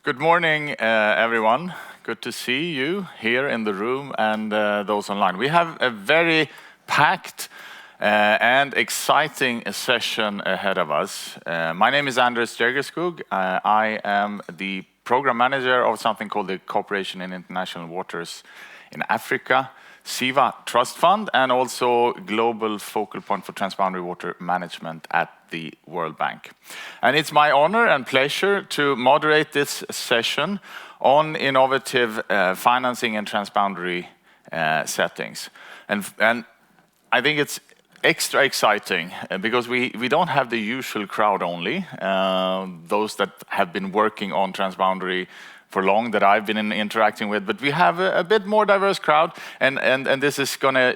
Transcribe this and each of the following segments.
Good morning, everyone. Good to see you here in the room and those online. We have a very packed and exciting session ahead of us. My name is Anders Jägerskog. I am the program manager of something called the Cooperation in International Waters in Africa, SIVA Trust Fund, and also global focal point for transboundary water management at the World Bank. And it's my honor and pleasure to moderate this session on innovative financing and transboundary settings. And I think it's extra exciting because we don't have the usual crowd only, those that have been working on transboundary for long that I've been interacting with, but we have a bit more diverse crowd, and this is gonna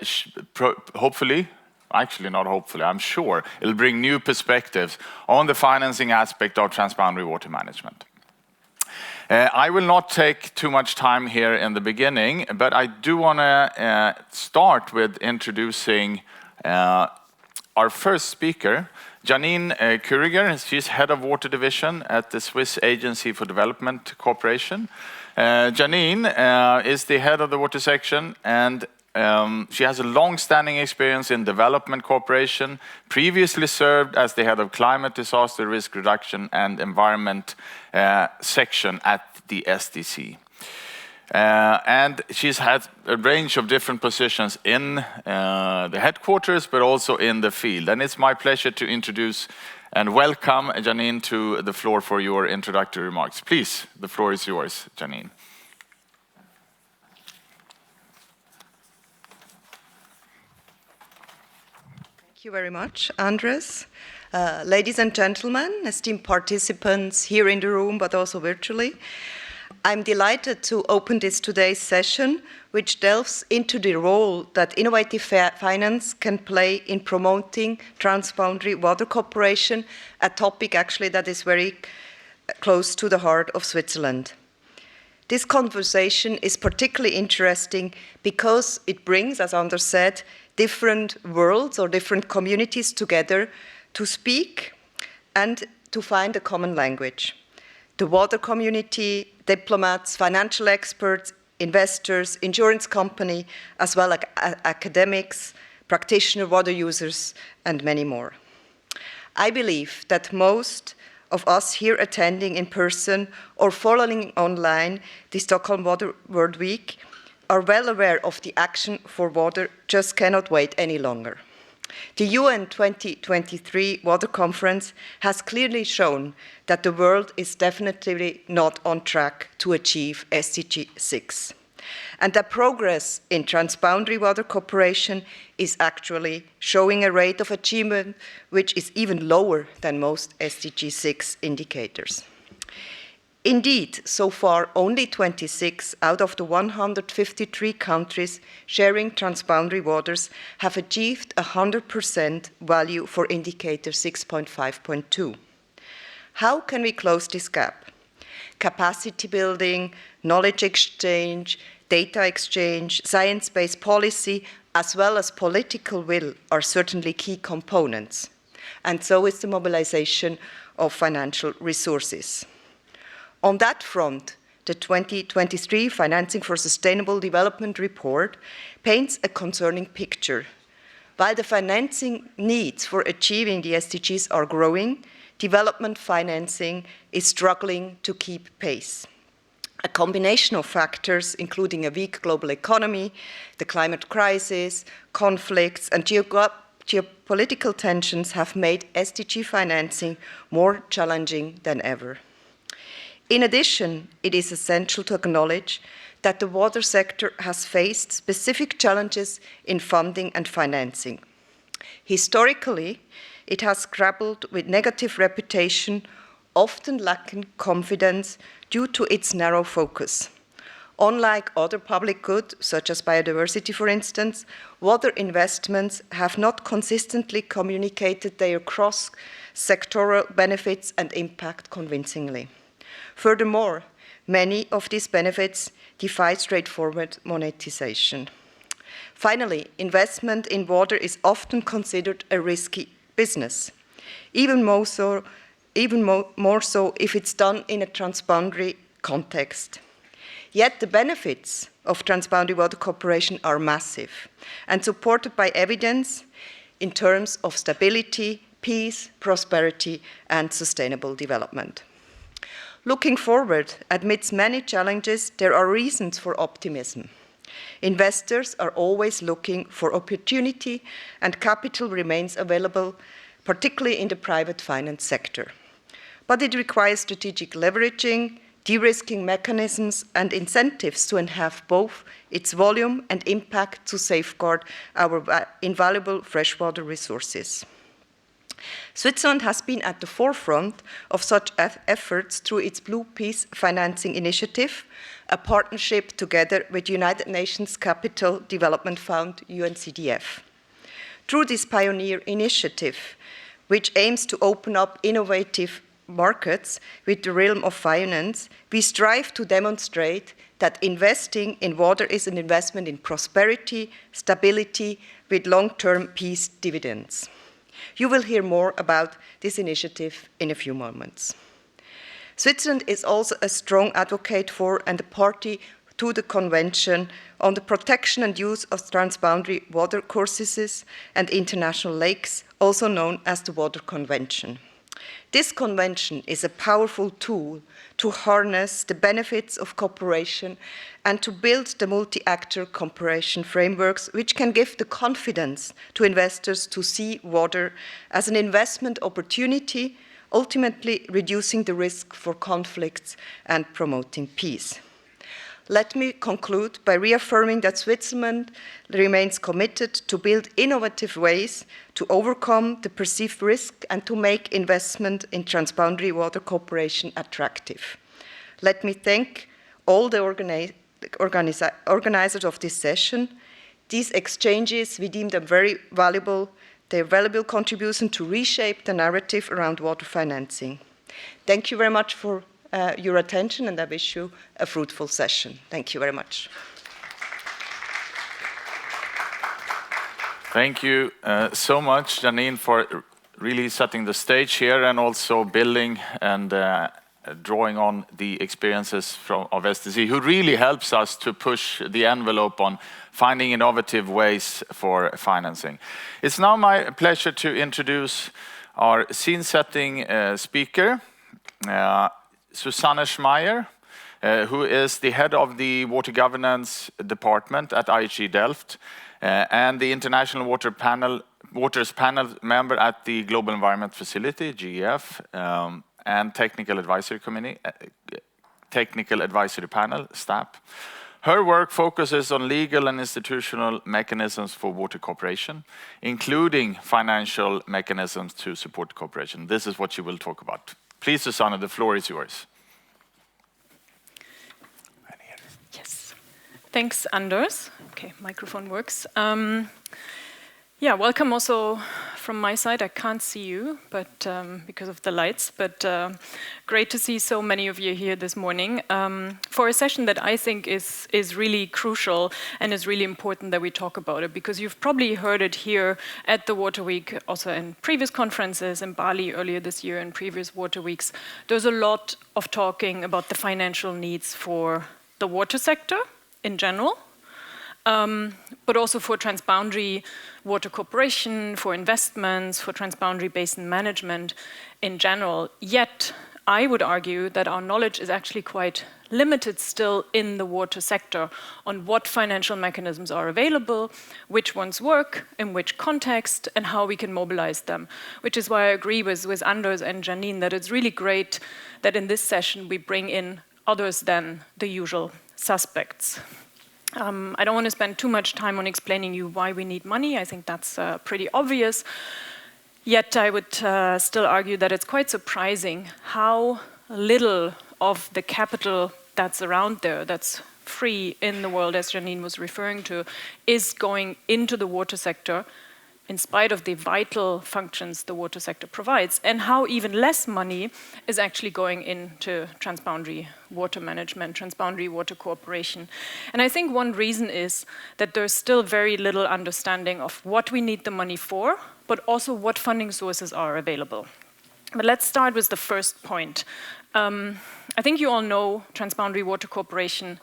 hopefully, actually not hopefully, I'm sure, it'll bring new perspectives on the financing aspect of transboundary water management. I will not take too much time here in the beginning, but I do wanna start with introducing our first speaker, Janine Kuriger. She's head of water division at the Swiss Agency for Development Cooperation. Janine is the head of the water section, and she has a long-standing experience in development cooperation, previously served as the head of climate disaster risk reduction and environment section at the SDC. And she's had a range of different positions in the headquarters, but also in the field. And it's my pleasure to introduce and welcome Janine to the floor for your introductory remarks. Please, the floor is yours, Janine. Thank you very much, Andres. Ladies and gentlemen, esteemed participants here in the room, but also virtually, I'm delighted to open this today's session, which delves into the role that innovative finance can play in promoting transboundary water cooperation, a topic actually that is very close to the heart of Switzerland. This conversation is particularly interesting because it brings, as Anders said, different worlds or different communities together to speak and to find a common language. The water community, diplomats, financial experts, investors, insurance company, as well as academics, practitioner water users, and many more. I believe that most of us here attending in person or following online the Stockholm Water World Week are well aware of the Action for Water just cannot wait any longer. The UN 2023 Water Conference has clearly shown that the world is definitely not on track to achieve SDG 6, and that progress in transboundary water cooperation is actually showing a rate of achievement which is even lower than most SDG 6 indicators. Indeed, so far, only 26 out of the 153 countries sharing transboundary waters have achieved 100% value for indicator 6.5.2. How can we close this gap? Capacity building, knowledge exchange, data exchange, science-based policy, as well as political will are certainly key components. And so is the mobilization of financial resources. On that front, the 2023 Financing for Sustainable Development report paints a concerning picture. While the financing needs for achieving the SDGs are growing, development financing is struggling to keep pace. A combination of factors, including a weak global economy, the climate crisis, conflicts, and geopolitical tensions have made SDG financing more challenging than ever. In addition, it is essential to acknowledge that the water sector has faced specific challenges in funding and financing. Historically, it has grappled with negative reputation, often lacking confidence due to its narrow focus. Unlike other public goods, such as biodiversity, for instance, water investments have not consistently communicated their cross-sectoral benefits and impact convincingly. Furthermore, many of these benefits defy straightforward monetization. Finally, investment in water is often considered a risky business, even more so if it's done in a transboundary context. Yet the benefits of Transboundary Water Cooperation are massive and supported by evidence in terms of stability, peace, prosperity, and sustainable development. Looking forward, amidst many challenges, there are reasons for optimism. Investors are always looking for opportunity, and capital remains available, particularly in the private finance sector. But it requires strategic leveraging, de-risking mechanisms, and incentives to enhance both its volume and impact to safeguard our invaluable freshwater resources. Switzerland has been at the forefront of such efforts through its Blue Peace Financing Initiative, a partnership together with United Nations Capital Development Fund, UNCDF. Through this pioneer initiative, which aims to open up innovative markets with the realm of finance, we strive to demonstrate that investing in water is an investment in prosperity, stability, with long-term peace dividends. You will hear more about this initiative in a few moments. Switzerland is also a strong advocate for and a party to the Convention on the Protection and Use of Transboundary Water Courses and International Lakes, also known as the Water Convention. This convention is a powerful tool to harness the benefits of cooperation and to build the multi-actor cooperation frameworks which can give the confidence to investors to see water as an investment opportunity, ultimately reducing the risk for conflicts and promoting peace. Let me conclude by reaffirming that Switzerland remains committed to build innovative ways to overcome the perceived risk and to make investment in transboundary water cooperation attractive. Let me thank all the organizers of this session. These exchanges, we deem them very valuable. They're a valuable contribution to reshape the narrative around water financing. Thank you very much for your attention, and I wish you a fruitful session. Thank you very much. Thank you so much, Janine, for really setting the stage here and also building and drawing on the experiences of STC, who really helps us to push the envelope on finding innovative ways for financing. It's now my pleasure to introduce our scene-setting speaker, Susanne Schmeier, who is the head of the Water Governance Department at IHE Delft and the International Waters Panel member at the Global Environment Facility, GEF, and Technical Advisory Panel, STAP. Her work focuses on legal and institutional mechanisms for water cooperation, including financial mechanisms to support cooperation. This is what she will talk about. Please, Susanne, the floor is yours. Yes. Thanks, Anders. Okay, microphone works. Yeah, welcome also from my side. I can't see you, but because of the lights, but great to see so many of you here this morning for a session that I think is really crucial and is really important that we talk about it, because you've probably heard it here at the Water Week, also in previous conferences in Bali earlier this year and previous Water Weeks. There's a lot of talking about the financial needs for the water sector in general, but also for transboundary water cooperation, for investments, for transboundary basin management in general. Yet, I would argue that our knowledge is actually quite limited still in the water sector on what financial mechanisms are available, which ones work, in which context, and how we can mobilize them. Which is why I agree with Anders and Janine that it's really great that in this session we bring in others than the usual suspects. I don't want to spend too much time on explaining you why we need money. I think that's pretty obvious. Yet I would still argue that it's quite surprising how little of the capital that's around there, that's free in the world, as Janine was referring to, is going into the water sector, in spite of the vital functions the water sector provides, and how even less money is actually going into transboundary water management, transboundary water cooperation. And I think one reason is that there's still very little understanding of what we need the money for, but also what funding sources are available. But let's start with the first point. I think you all know Transboundary Water Corporation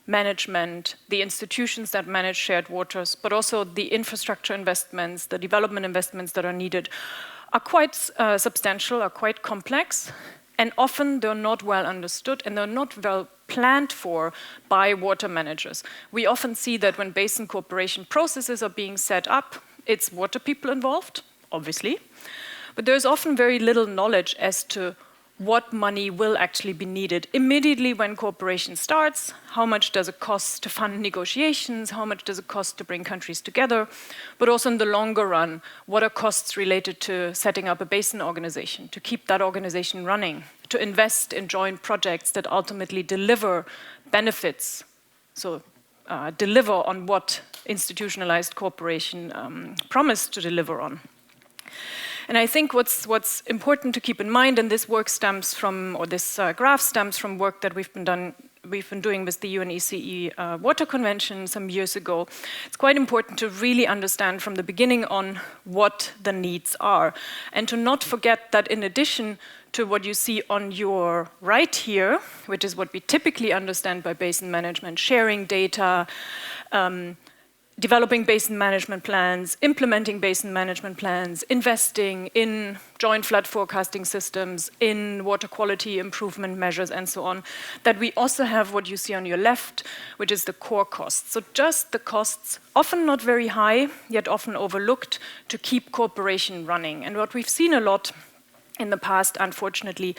management, the institutions that manage shared waters, but also the infrastructure investments, the development investments that are needed are quite substantial, are quite complex, and often they're not well understood and they're not well planned for by water managers. We often see that when basin cooperation processes are being set up, it's water people involved, obviously, but there's often very little knowledge as to what money will actually be needed immediately when cooperation starts, how much does it cost to fund negotiations, how much does it cost to bring countries together, but also in the longer run, what are costs related to setting up a basin organization, to keep that organization running, to invest in joint projects that ultimately deliver benefits, so deliver on what institutionalized cooperation promised to deliver on. And I think what's important to keep in mind, and this work stems from, or this graph stems from work that we've been doing with the UNECE Water Convention some years ago. It's quite important to really understand from the beginning on what the needs are, and to not forget that in addition to what you see on your right here, which is what we typically understand by basin management, sharing data, developing basin management plans, implementing basin management plans, investing in joint flood forecasting systems, in water quality improvement measures, and so on, that we also have what you see on your left, which is the core costs. So just the costs, often not very high, yet often overlooked, to keep cooperation running. And what we've seen a lot in the past, unfortunately,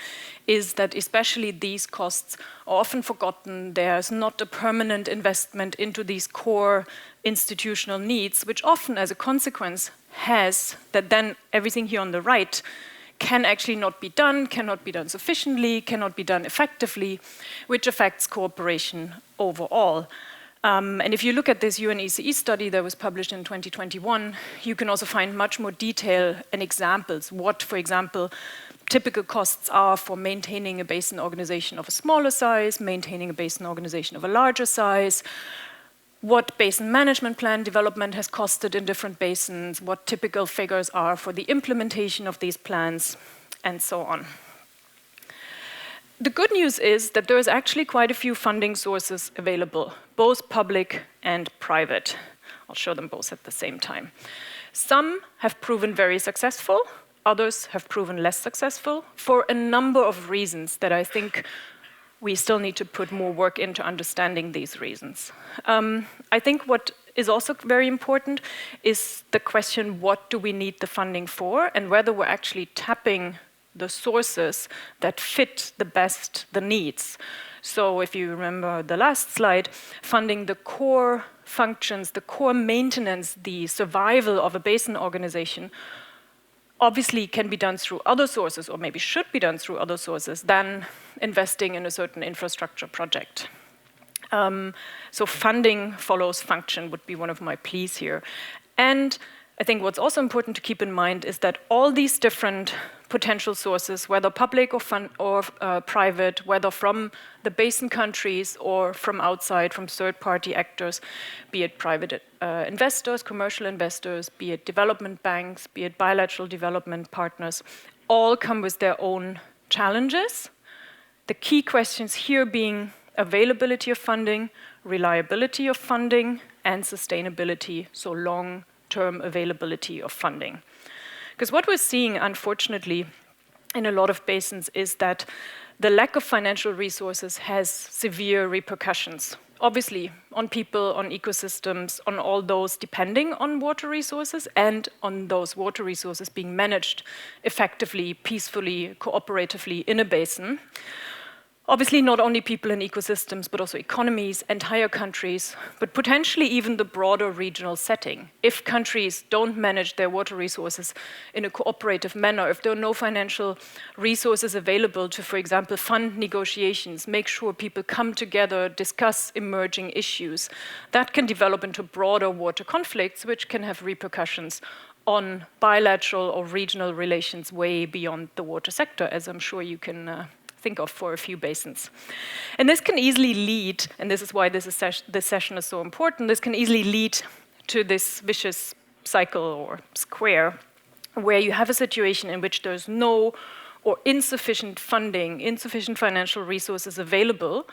is that especially these costs are often forgotten. There's not a permanent investment into these core institutional needs, which often, as a consequence, has that then everything here on the right can actually not be done, cannot be done sufficiently, cannot be done effectively, which affects cooperation overall. And if you look at this UNECE study that was published in 2021, you can also find much more detail and examples. What, for example, typical costs are for maintaining a basin organization of a smaller size, maintaining a basin organization of a larger size, what basin management plan development has costed in different basins, what typical figures are for the implementation of these plans, and so on. The good news is that there is actually quite a few funding sources available, both public and private. I'll show them both at the same time. Some have proven very successful, others have proven less successful for a number of reasons that I think we still need to put more work into understanding these reasons. I think what is also very important is the question, what do we need the funding for, and whether we're actually tapping the sources that fit the best the needs. So if you remember the last slide, funding the core functions, the core maintenance, the survival of a basin organization obviously can be done through other sources, or maybe should be done through other sources than investing in a certain infrastructure project. So funding follows function would be one of my pleas here. And I think what's also important to keep in mind is that all these different potential sources, whether public or private, whether from the basin countries or from outside, from third-party actors, be it private investors, commercial investors, be it development banks, be it bilateral development partners, all come with their own challenges. The key questions here being availability of funding, reliability of funding, and sustainability, so long-term availability of funding. Because what we're seeing, unfortunately, in a lot of basins is that the lack of financial resources has severe repercussions, obviously, on people, on ecosystems, on all those depending on water resources, and on those water resources being managed effectively, peacefully, cooperatively in a basin. Obviously, not only people in ecosystems, but also economies, entire countries, but potentially even the broader regional setting. If countries don't manage their water resources in a cooperative manner, if there are no financial resources available to, for example, fund negotiations, make sure people come together, discuss emerging issues, that can develop into broader water conflicts, which can have repercussions on bilateral or regional relations way beyond the water sector, as I'm sure you can think of for a few basins. And this can easily lead, and this is why this session is so important, this can easily lead to this vicious cycle or square where you have a situation in which there's no or insufficient funding, insufficient financial resources available,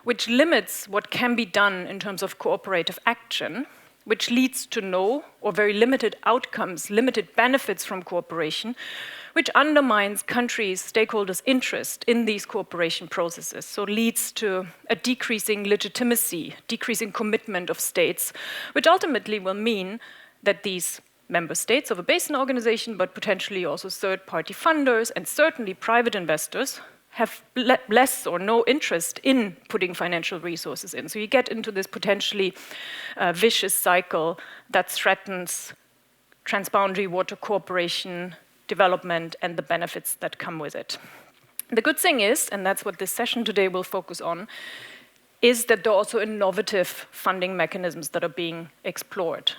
which limits what can be done in terms of cooperative action, which leads to no or very limited outcomes, limited benefits from cooperation, which undermines countries' stakeholders' interest in these cooperation processes, so leads to a decreasing legitimacy, decreasing commitment of states, which ultimately will mean that these member states of a basin organization, but potentially also third-party funders and certainly private investors, have less or no interest in putting financial resources in. So you get into this potentially vicious cycle that threatens transboundary water cooperation, development, and the benefits that come with it. The good thing is, and that's what this session today will focus on, is that there are also innovative funding mechanisms that are being explored.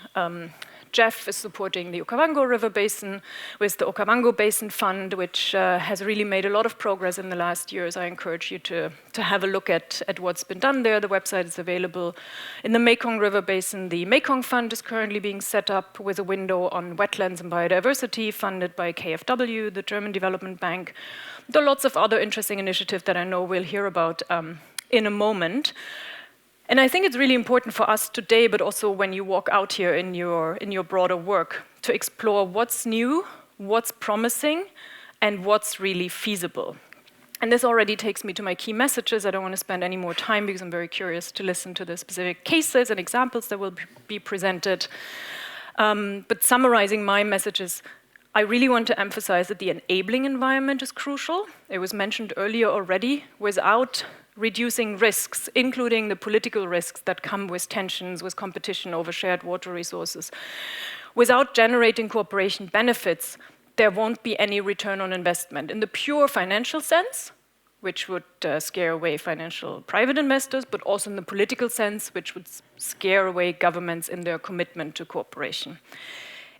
Jeff is supporting the Okavango River Basin with the Okavango Basin Fund, which has really made a lot of progress in the last years. I encourage you to have a look at what's been done there. The website is available. In the Mekong River Basin, the Mekong Fund is currently being set up with a window on wetlands and biodiversity, funded by KfW, the German Development Bank. There are lots of other interesting initiatives that I know we'll hear about in a moment. And I think it's really important for us today, but also when you walk out here in your broader work, to explore what's new, what's promising, and what's really feasible. And this already takes me to my key messages. I don't want to spend any more time because I'm very curious to listen to the specific cases and examples that will be presented. But summarizing my messages, I really want to emphasize that the enabling environment is crucial. It was mentioned earlier already. Without reducing risks, including the political risks that come with tensions, with competition over shared water resources. Without generating cooperation benefits, there won't be any return on investment. In the pure financial sense, which would scare away financial private investors, but also in the political sense, which would scare away governments in their commitment to cooperation.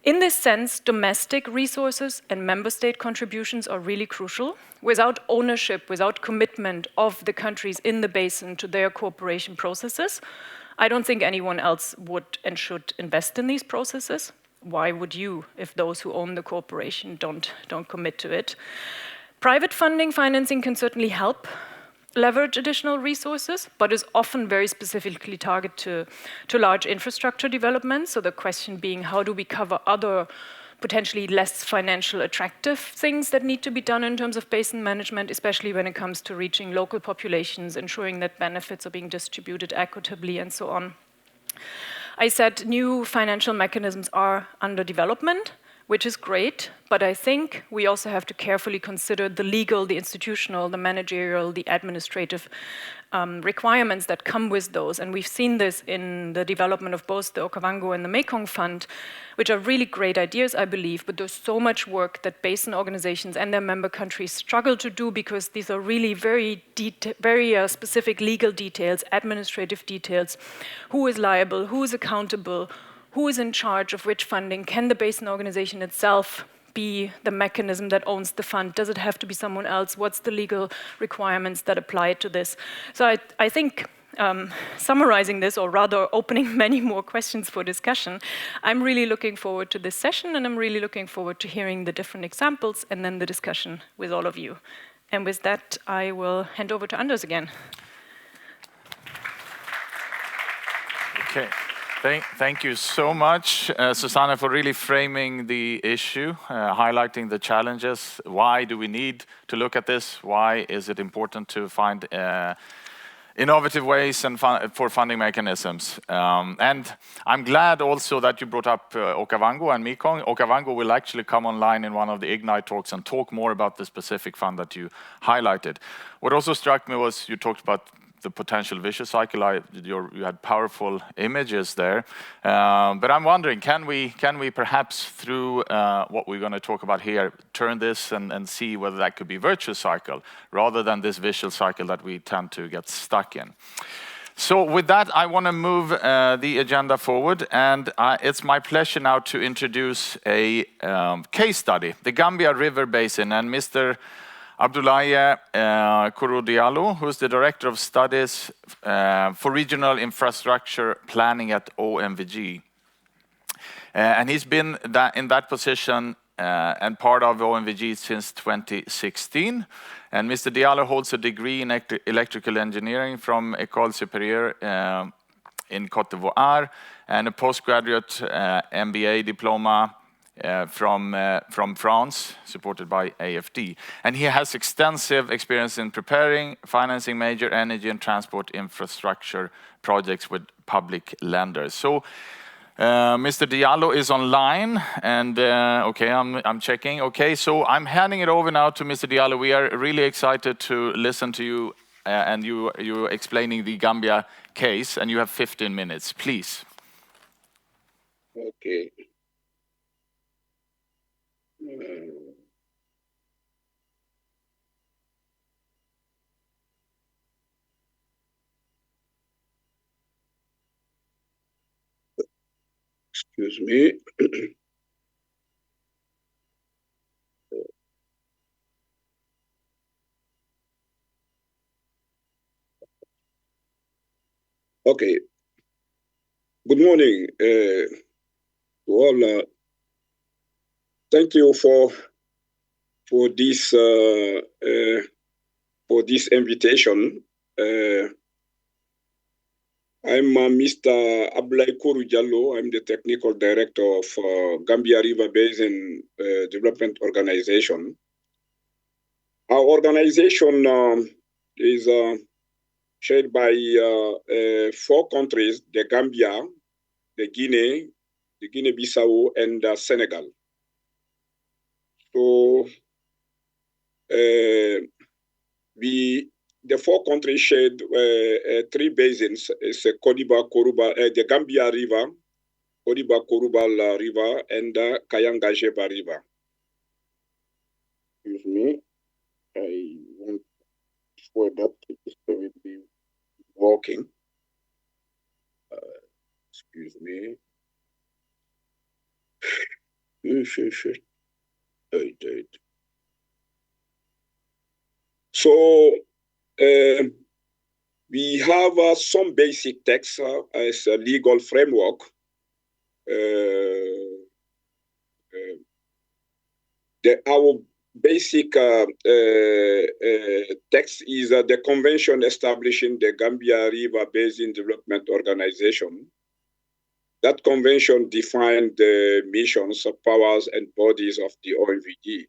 In this sense, domestic resources and member state contributions are really crucial. Without ownership, without commitment of the countries in the basin to their cooperation processes, I don't think anyone else would and should invest in these processes. Why would you, if those who own the cooperation don't commit to it? Private financing can certainly help leverage additional resources, but is often very specifically targeted to large infrastructure developments. So the question being, how do we cover other potentially less financial attractive things that need to be done in terms of basin management, especially when it comes to reaching local populations, ensuring that benefits are being distributed equitably, and so on. I said new financial mechanisms are under development, which is great, but I think we also have to carefully consider the legal, the institutional, the managerial, the administrative requirements that come with those. And we've seen this in the development of both the Okavango and the Mekong Fund, which are really great ideas, I believe, but there's so much work that basin organizations and their member countries struggle to do because these are really very specific legal details, administrative details. Who is liable? Who is accountable? Who is in charge of which funding? Can the basin organization itself be the mechanism that owns the fund? Does it have to be someone else? What's the legal requirements that apply to this? So I think summarizing this, or rather opening many more questions for discussion, I'm really looking forward to this session, and I'm really looking forward to hearing the different examples and then the discussion with all of you. And with that, I will hand over to Anders again. Okay. Thank you so much, Susanna, for really framing the issue, highlighting the challenges. Why do we need to look at this? Why is it important to find innovative ways and for funding mechanisms? And I'm glad also that you brought up Okavango and Mekong. Okavango will actually come online in one of the Ignite talks and talk more about the specific fund that you highlighted. What also struck me was you talked about the potential vicious cycle. You had powerful images there, but I'm wondering, can we perhaps through what we're going to talk about here turn this and see whether that could be virtuous cycle rather than this vicious cycle that we tend to get stuck in. So with that, I want to move the agenda forward, and it's my pleasure now to introduce a case study, the Gambia River Basin, and Mr. Abdoulaye Kouroudiallo, who's the Director of Studies for Regional Infrastructure Planning at OMVG. And he's been in that position and part of OMVG since 2016. And Mr. Diallo holds a degree in electrical engineering from École Supérieure in Côte d'Ivoire, and a postgraduate MBA diploma from France, supported by AFD. And he has extensive experience in preparing, financing major energy and transport infrastructure projects with public lenders. So Mr. Diallo is online, and okay, I'm checking. Okay, so I'm handing it over now to Mr. Diallo. We are really excited to listen to you and you explaining the Gambia case, and you have 15 minutes, please. Okay. Excuse me. Okay. Good morning to all. Thank you for this invitation. I'm Mr. Ablai Koru Jallo. I'm the technical director of Gambia River Basin Development Organization. Our organization is shared by 4 countries: the Gambia, the Guinea-Bissau, and Senegal. So the 4 countries shared 3 basins: it's Kodiba, Koruba, the Gambia River, Kodiba, Koruba River, and Kayanga-Jeba River. Excuse me, I want to show that it will be working. Excuse me. So we have some basic text as a legal framework. Our basic text is the convention establishing the Gambia River Basin Development Organization. That convention defined the missions, powers, and bodies of the OMVG.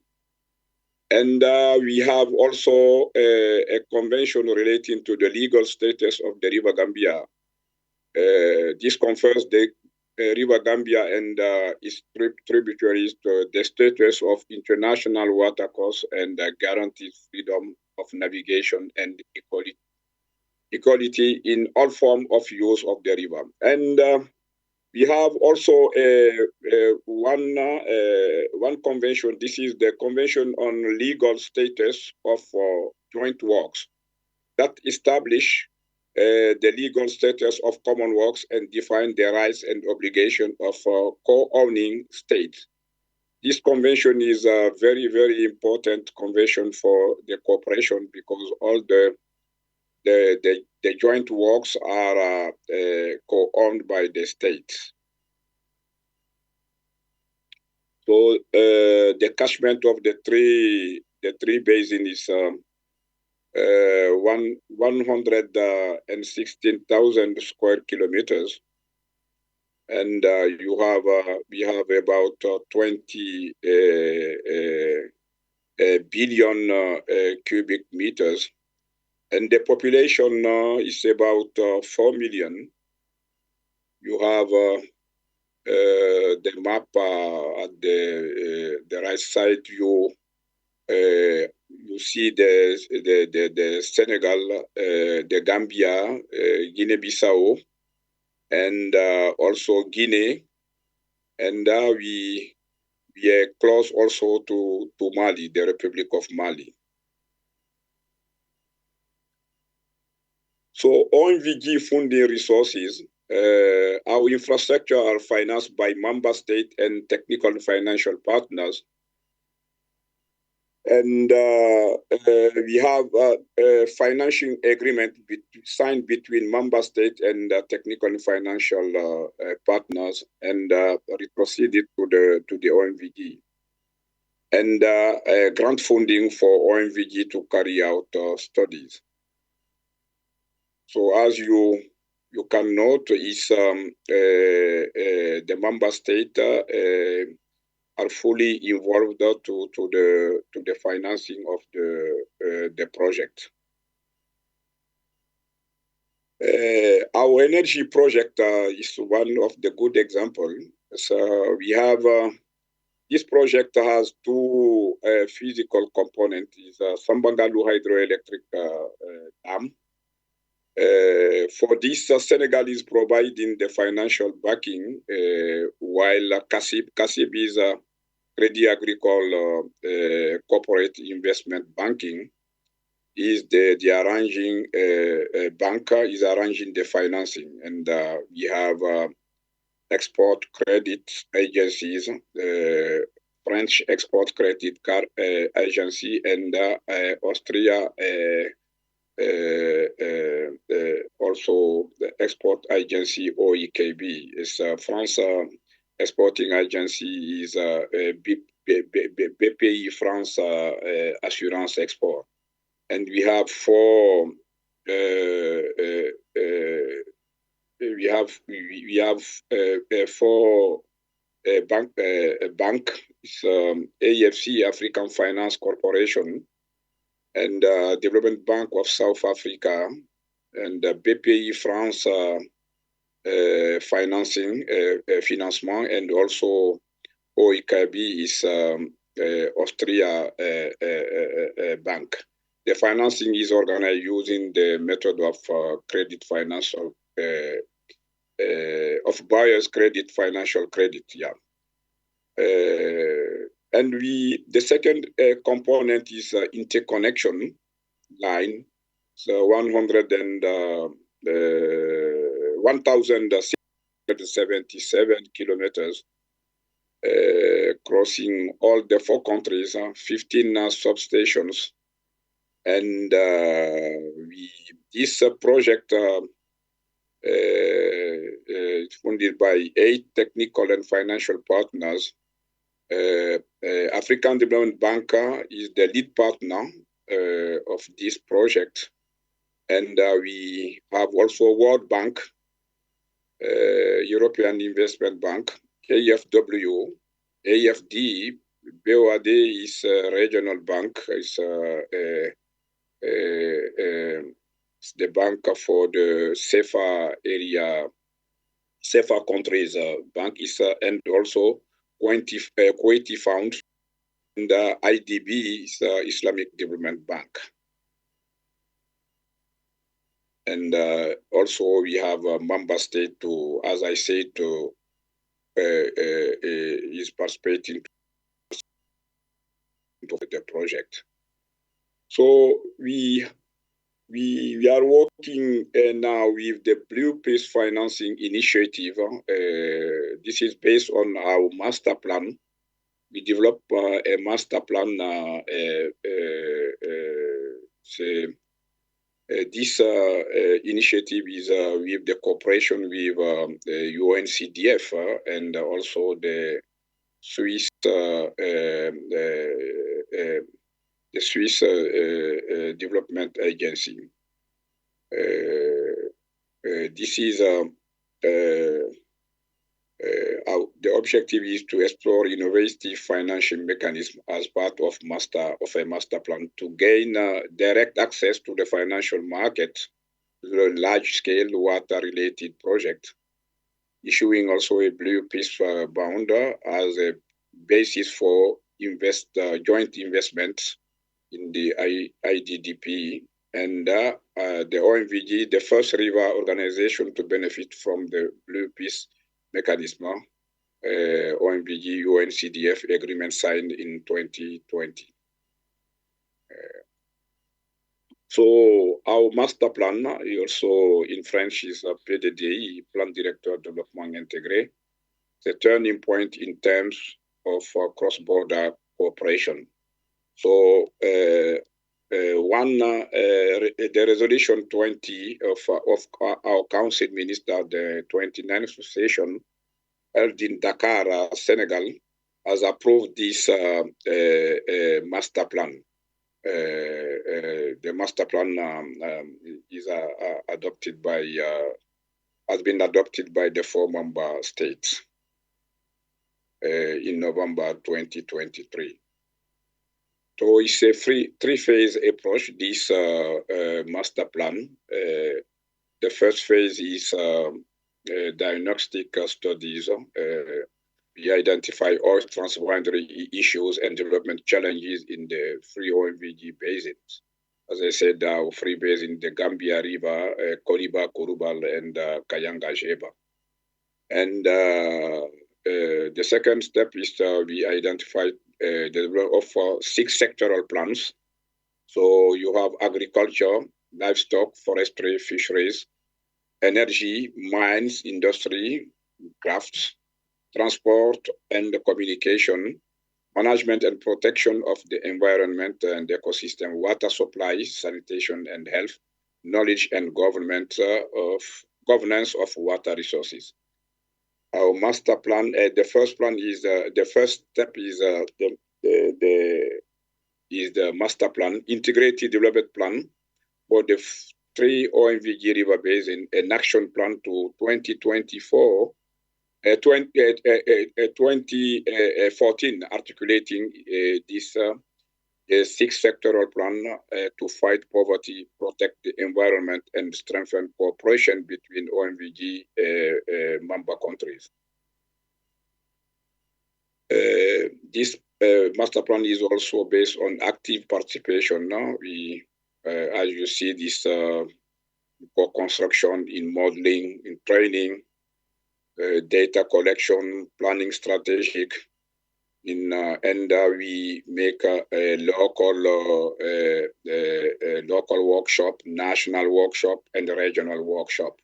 And we have also a convention relating to the legal status of the River Gambia. This confers the River Gambia and its tributaries to the status of international watercourse and guarantees freedom of navigation and equality in all forms of use of the river. And we have also one convention. This is the Convention on Legal Status of Joint Works that establish the legal status of common works and define the rights and obligation of co-owning states. This convention is a very, very important convention for the cooperation because all the joint works are co-owned by the states. So the catchment of the three basins is 116,000 square kilometers, and we have about 20 billion cubic meters, and the population is about 4 million. You have the map at the right side. You see the Senegal, the Gambia, Guinea-Bissau, and also Guinea, and we are close also to Mali, the Republic of Mali. So OMVG funding resources, our infrastructure are financed by member state and technical and financial partners. And we have a financing agreement signed between member state and technical and financial partners, and proceeded to the OMVG. and grant funding for OMVG to carry out studies. So as you can note, is the member state are fully involved to the financing of the project. Our energy project is one of the good examples. So we have this project has two physical components. Is Sambangalu hydroelectric dam. For this, Senegal is providing the financial backing, while CACIB is a Crédit Agricole Corporate Investment Banking is the arranging banker is arranging the financing, and we have export credit agencies, French export credit card agency, and Austria also the export agency OEKB. Is France exporting agency is BPI France Assurance Export. And we have four. We have four bank. It's AFC African Finance Corporation, and Development Bank of South Africa, and BPI France financing financement, and also OEKB is Austria bank. The financing is organized using the method of credit financial of buyer's credit, financial credit. Yeah, and the second component is interconnection line. So 1,677 kilometers. Crossing all the four countries, 15 substations, and this project is funded by 8 technical and financial partners. African Development Bank is the lead partner of this project, and we have also World Bank, European Investment Bank, KfW, AFD, BOAD is a regional bank, is the bank for the CFA area, CFA countries bank is, and also Kuwaiti Fund, and IDB is Islamic Development Bank. And also we have a member state to, as I said, to is participating into the project. So we are working now with the Blue Peace Financing Initiative. This is based on our master plan. We developed a master plan. This initiative is with the cooperation with UNCDF and also the Swiss Development Agency. This is the objective is to explore innovative financial mechanism as part of a master plan to gain direct access to the financial market, to large-scale water-related project, issuing also a Blue Peace bond as a basis for joint investments in the IDDP, and the OMVG, the first river organization to benefit from the Blue Peace mechanism, OMVG UNCDF agreement signed in 2020. So our master plan, also in French, is a PDDI, Plan Directeur Développement Intégré, the turning point in terms of cross-border cooperation. So the resolution 20 of our council minister, the 29th session held in Dakar, Senegal, has approved this master plan. The master plan is adopted by has been adopted by the 4 member states in November 2023. So it's a three-phase approach, this master plan. The first phase is diagnostic studies. We identify all transboundary issues and development challenges in the three OMVG basins. As I said, three basins in the Gambia River, Koriba, Kurubal, and Kayanga Jeba. And the second step is we identify the development of 6 sectoral plans. So you have agriculture, livestock, forestry, fisheries, energy, mines, industry, crafts, transport and communication, management and protection of the environment and ecosystem, water supply, sanitation and health, knowledge and governance of water resources. Our master plan, the first step is the master plan, integrated development plan for the 3 OMVG river basin, an action plan to 2024. 2014, articulating this 6 sectoral plan to fight poverty, protect the environment, and strengthen cooperation between OMVG member countries. This master plan is also based on active participation. Now we, as you see, this co-construction in modeling, in training, data collection, planning strategic, and we make a local workshop, national workshop, and regional workshop.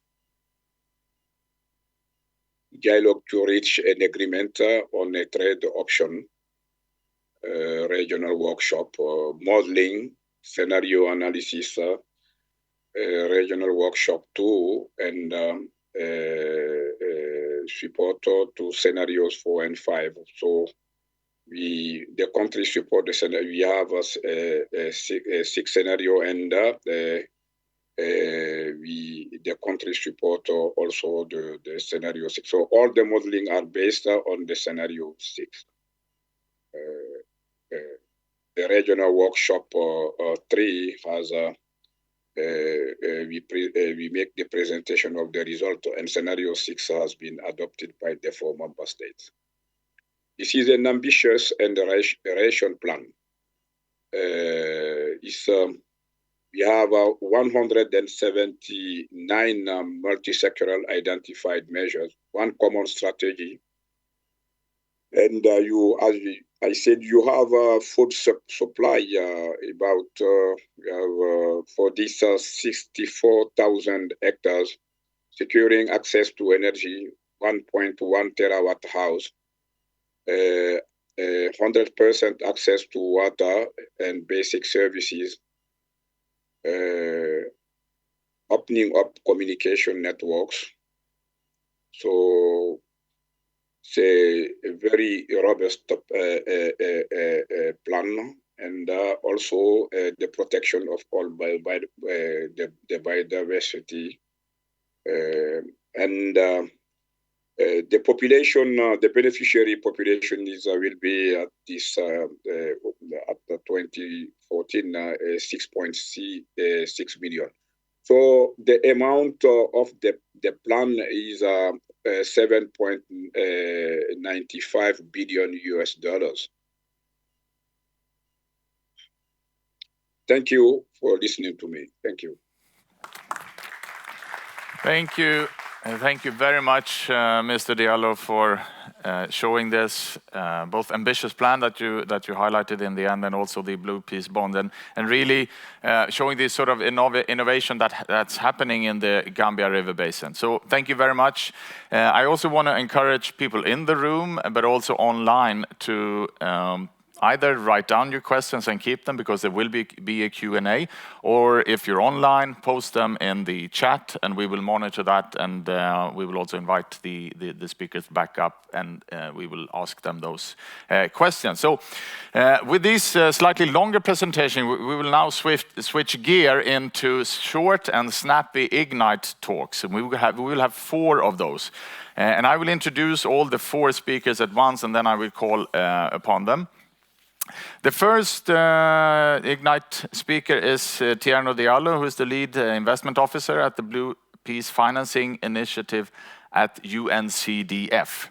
Dialogue to reach an agreement on a trade option, regional workshop, modeling, scenario analysis, regional workshop 2, and support to scenarios 4 and 5. So the country support the scenario. We have a 6 scenario, and the country support also the scenario 6. So all the modeling are based on the scenario 6. The regional workshop 3 has we make the presentation of the result, and scenario 6 has been adopted by the 4 member states. This is an ambitious and ration plan. We have 179 multi-sectoral identified measures, 1 common strategy, and I said you have food supply about for these 64,000 hectares, securing access to energy, 1.1 terawatt hours, 100% access to water and basic services, opening up communication networks. So it's a very robust plan, and also the protection of all the biodiversity, and the population, the beneficiary population will be at this at the 2014 6.6 million. So the amount of the plan is 7.95 billion US dollars. Thank you for listening to me. Thank you. Thank you. Thank you very much, Mr. Diallo, for showing this both ambitious plan that you highlighted in the end, and also the Blue Peace Bond, and really showing this sort of innovation that's happening in the Gambia River Basin. So thank you very much. I also want to encourage people in the room, but also online, to either write down your questions and keep them because there will be a Q&A, or if you're online, post them in the chat and we will monitor that, and we will also invite the speakers back up and we will ask them those questions. So with this slightly longer presentation, we will now switch gear into short and snappy Ignite talks. And we will have 4 of those. And I will introduce all the 4 speakers at once, and then I will call upon them. The first Ignite speaker is Tierno Diallo, who is the lead investment officer at the Blue Peace Financing Initiative at UNCDF.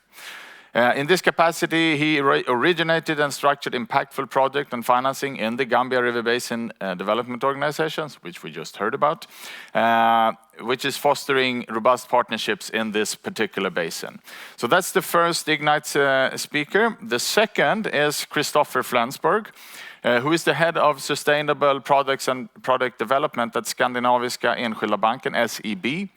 In this capacity, he originated and structured impactful project and financing in the Gambia River Basin Development Organizations, which we just heard about, which is fostering robust partnerships in this particular basin. So that's the first Ignite speaker. The second is Christopher Flensburg, who is the head of sustainable products and product development at Skandinaviska Enskilda Banken, SEB.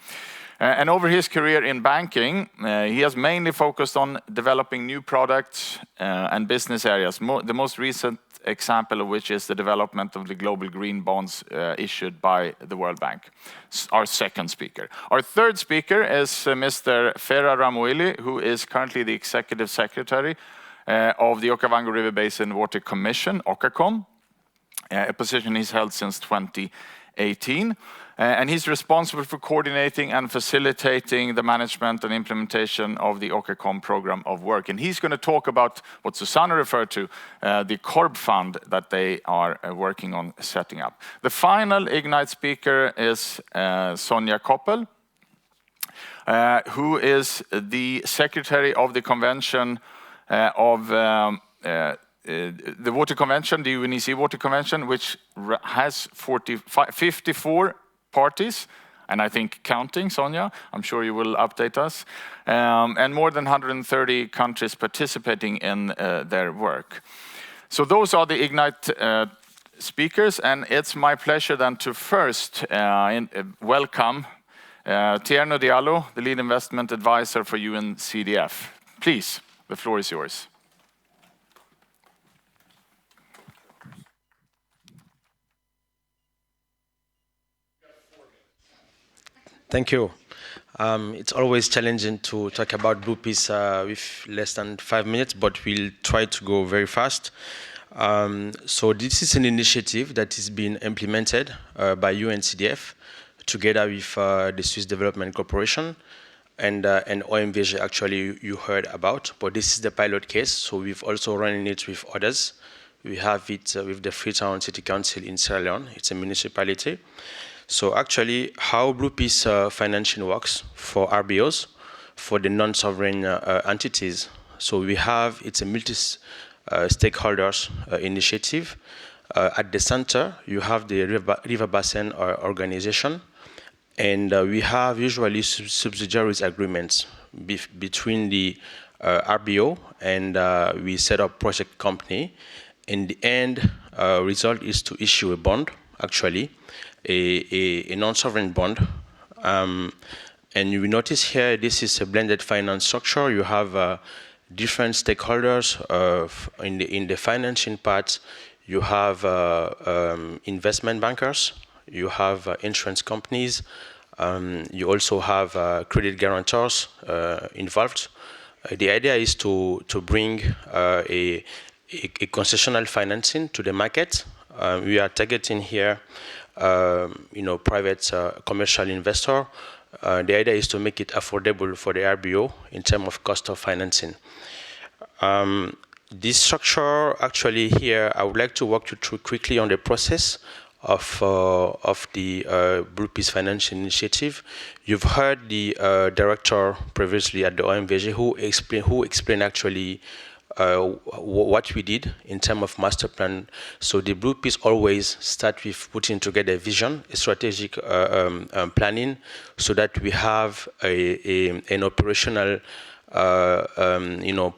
And over his career in banking, he has mainly focused on developing new products and business areas. The most recent example of which is the development of the global green bonds issued by the World Bank. Our second speaker. Our third speaker is Mr. Ferra Ramuili, who is currently the executive secretary of the Okavango River Basin Water Commission, OCACOM, a position he's held since 2018. And he's responsible for coordinating and facilitating the management and implementation of the OCACOM program of work. And he's going to talk about what Susanna referred to, the CORB fund that they are working on setting up. The final Ignite speaker is Sonja Koppel, who is the secretary of the convention of the Water Convention, the UNEC Water Convention, which has 54 parties, and I think counting, Sonja. I'm sure you will update us. And more than 130 countries participating in their work. So those are the Ignite speakers, and it's my pleasure then to first welcome Tierno Diallo, the lead investment advisor for UNCDF. Please, the floor is yours. Thank you. It's always challenging to talk about Blue Peace with less than 5 minutes, but we'll try to go very fast. So this is an initiative that is being implemented by UNCDF together with the Swiss Development Corporation and OMVG, actually you heard about, but this is the pilot case, so we've also run it with others. We have it with the Freetown City Council in Sierra Leone. It's a municipality. So actually, how Blue Peace financing works for RBOs, for the non-sovereign entities. So we have, it's a multi-stakeholders initiative. At the center, you have the River Basin Organization, and we have usually subsidiaries agreements between the RBO, and we set up project company. In the end, result is to issue a bond, actually, a non-sovereign bond. And you notice here, this is a blended finance structure. You have different stakeholders in the financing part. You have investment bankers. You have insurance companies. You also have credit guarantors involved. The idea is to bring a concessional financing to the market. We are targeting here private commercial investor. The idea is to make it affordable for the RBO in terms of cost of financing. This structure, actually here, I would like to walk you through quickly on the process of the Blue Peace Financial Initiative. You've heard the director previously at the OMVG who explained actually what we did in terms of master plan. So the Blue Peace always start with putting together a vision, a strategic planning, so that we have an operational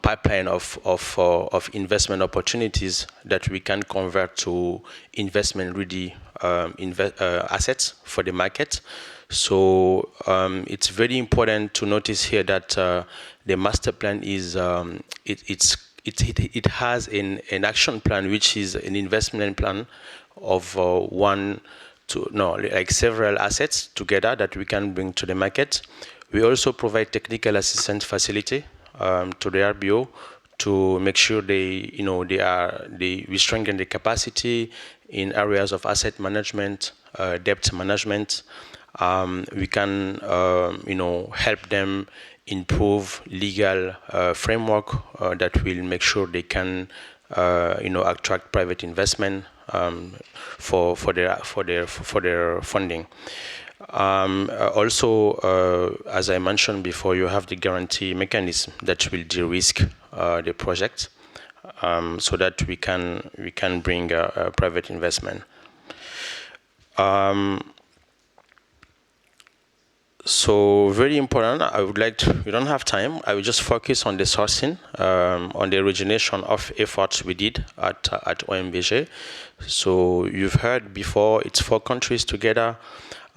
pipeline of investment opportunities that we can convert to investment-ready assets for the market. So it's very important to notice here that the master plan is it has an action plan, which is an investment plan of several assets together that we can bring to the market. We also provide technical assistance facility to the RBO to make sure we strengthen the capacity in areas of asset management, debt management. We can help them improve legal framework that will make sure they can attract private investment for their funding. Also, as I mentioned before, you have the guarantee mechanism that will de-risk the project, so that we can bring private investment. So very important. We don't have time. I will just focus on the sourcing, on the origination of efforts we did at OMVG. So you've heard before, it's 4 countries together.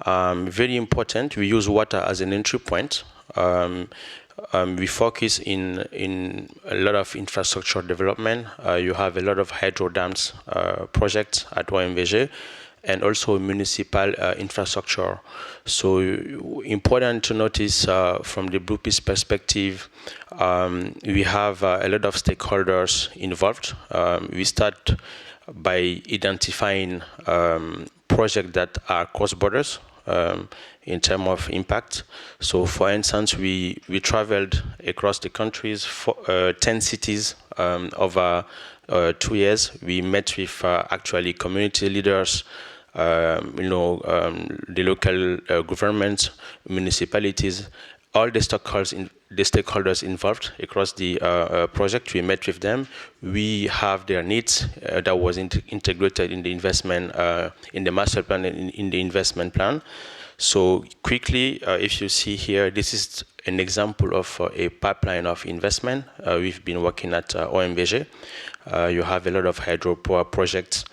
Very important. We use water as an entry point. We focus in a lot of infrastructure development. You have a lot of hydro dams projects at OMVG, and also municipal infrastructure. So important to notice from the Blue Peace perspective, we have a lot of stakeholders involved. We start by identifying projects that are cross borders in terms of impact. So for instance, we traveled across the countries, 10 cities over 2 years. We met with actually community leaders, the local governments, municipalities, all the stakeholders involved across the project. We met with them. We have their needs that was integrated in the investment, in the master plan, and in the investment plan. So quickly, if you see here, this is an example of a pipeline of investment. We've been working at OMVG. You have a lot of hydropower projects.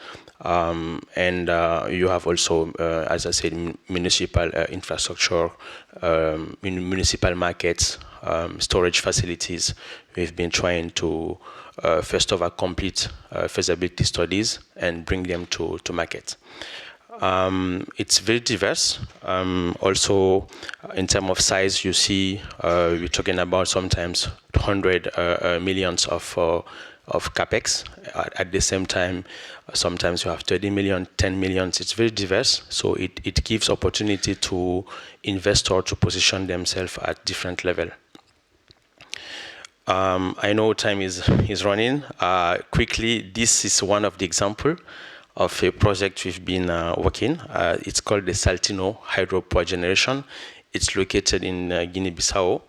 And you have also, as I said, municipal infrastructure, municipal markets, storage facilities. We've been trying to, first of all, complete feasibility studies and bring them to market. It's very diverse. Also, in terms of size, you see, we're talking about sometimes 100 millions of capex. At the same time, sometimes you have 30 million, 10 million. It's very diverse. So it gives opportunity to investors to position themselves at different level. I know time is running. Quickly, this is one of the example of a project we've been working. It's called the Saltino Hydropower Generation. It's located in Guinea-Bissau.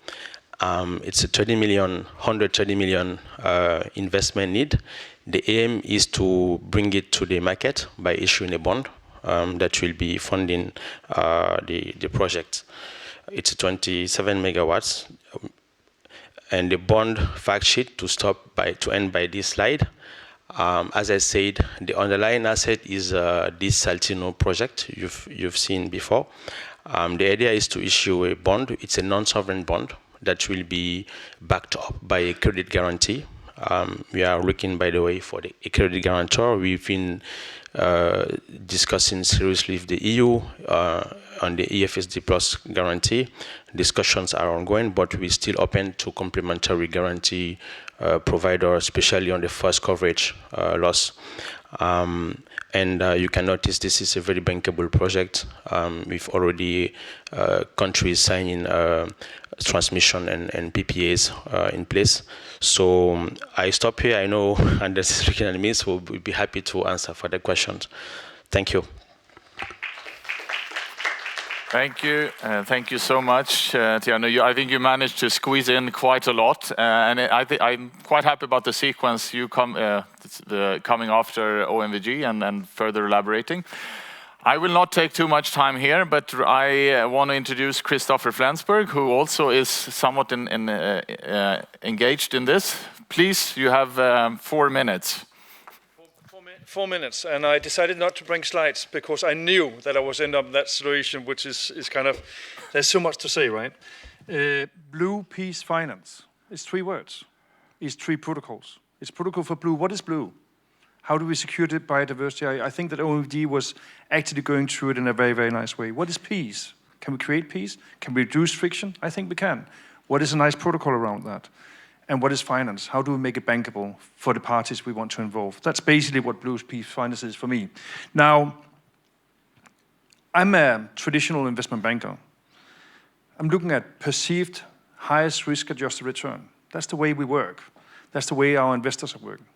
It's a 130 million investment need. The aim is to bring it to the market by issuing a bond that will be funding the project. It's 27 megawatts. And the bond fact sheet to end by this slide. As I said, the underlying asset is this Saltino project you've seen before. The idea is to issue a bond. It's a non-sovereign bond that will be backed up by a credit guarantee. We are looking, by the way, for a credit guarantor. We've been discussing seriously with the EU on the EFSD Plus guarantee. Discussions are ongoing, but we're still open to complementary guarantee providers, especially on the first coverage loss. And you can notice this is a very bankable project. We've already countries signing transmission and PPAs in place. So I stop here. I know Anders is looking at me, so we'll be happy to answer further questions. Thank you. Thank you. Thank you so much, Tiano. I think you managed to squeeze in quite a lot. And I'm quite happy about the sequence you coming after OMVG and further elaborating. I will not take too much time here, but I want to introduce Christopher Flensburg, who also is somewhat engaged in this. Please, you have 4 minutes. 4 minutes, and I decided not to bring slides because I knew that I was end up in that situation, which is kind of, there's so much to say, right? Blue Peace Finance is 3 words, is 3 protocols. It's protocol for blue. What is blue? How do we secure the biodiversity? I think that OMD was actually going through it in a very, very nice way. What is peace? Can we create peace? Can we reduce friction? I think we can. What is a nice protocol around that? And what is finance? How do we make it bankable for the parties we want to involve? That's basically what blue peace finance is for me. Now, I'm a traditional investment banker. I'm looking at perceived highest risk-adjusted return. That's the way we work. That's the way our investors are working.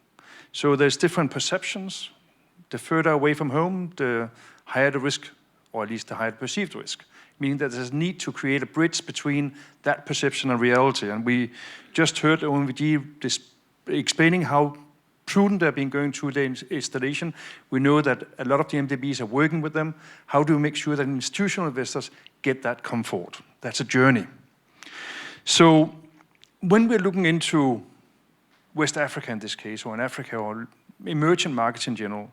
So there's different perceptions. The further away from home, the higher the risk, or at least the higher the perceived risk, meaning that there's a need to create a bridge between that perception and reality. And we just heard OMVG explaining how prudent they've been going through the installation. We know that a lot of the MDBs are working with them. How do we make sure that institutional investors get that comfort? That's a journey. So when we're looking into West Africa in this case, or in Africa, or emerging markets in general,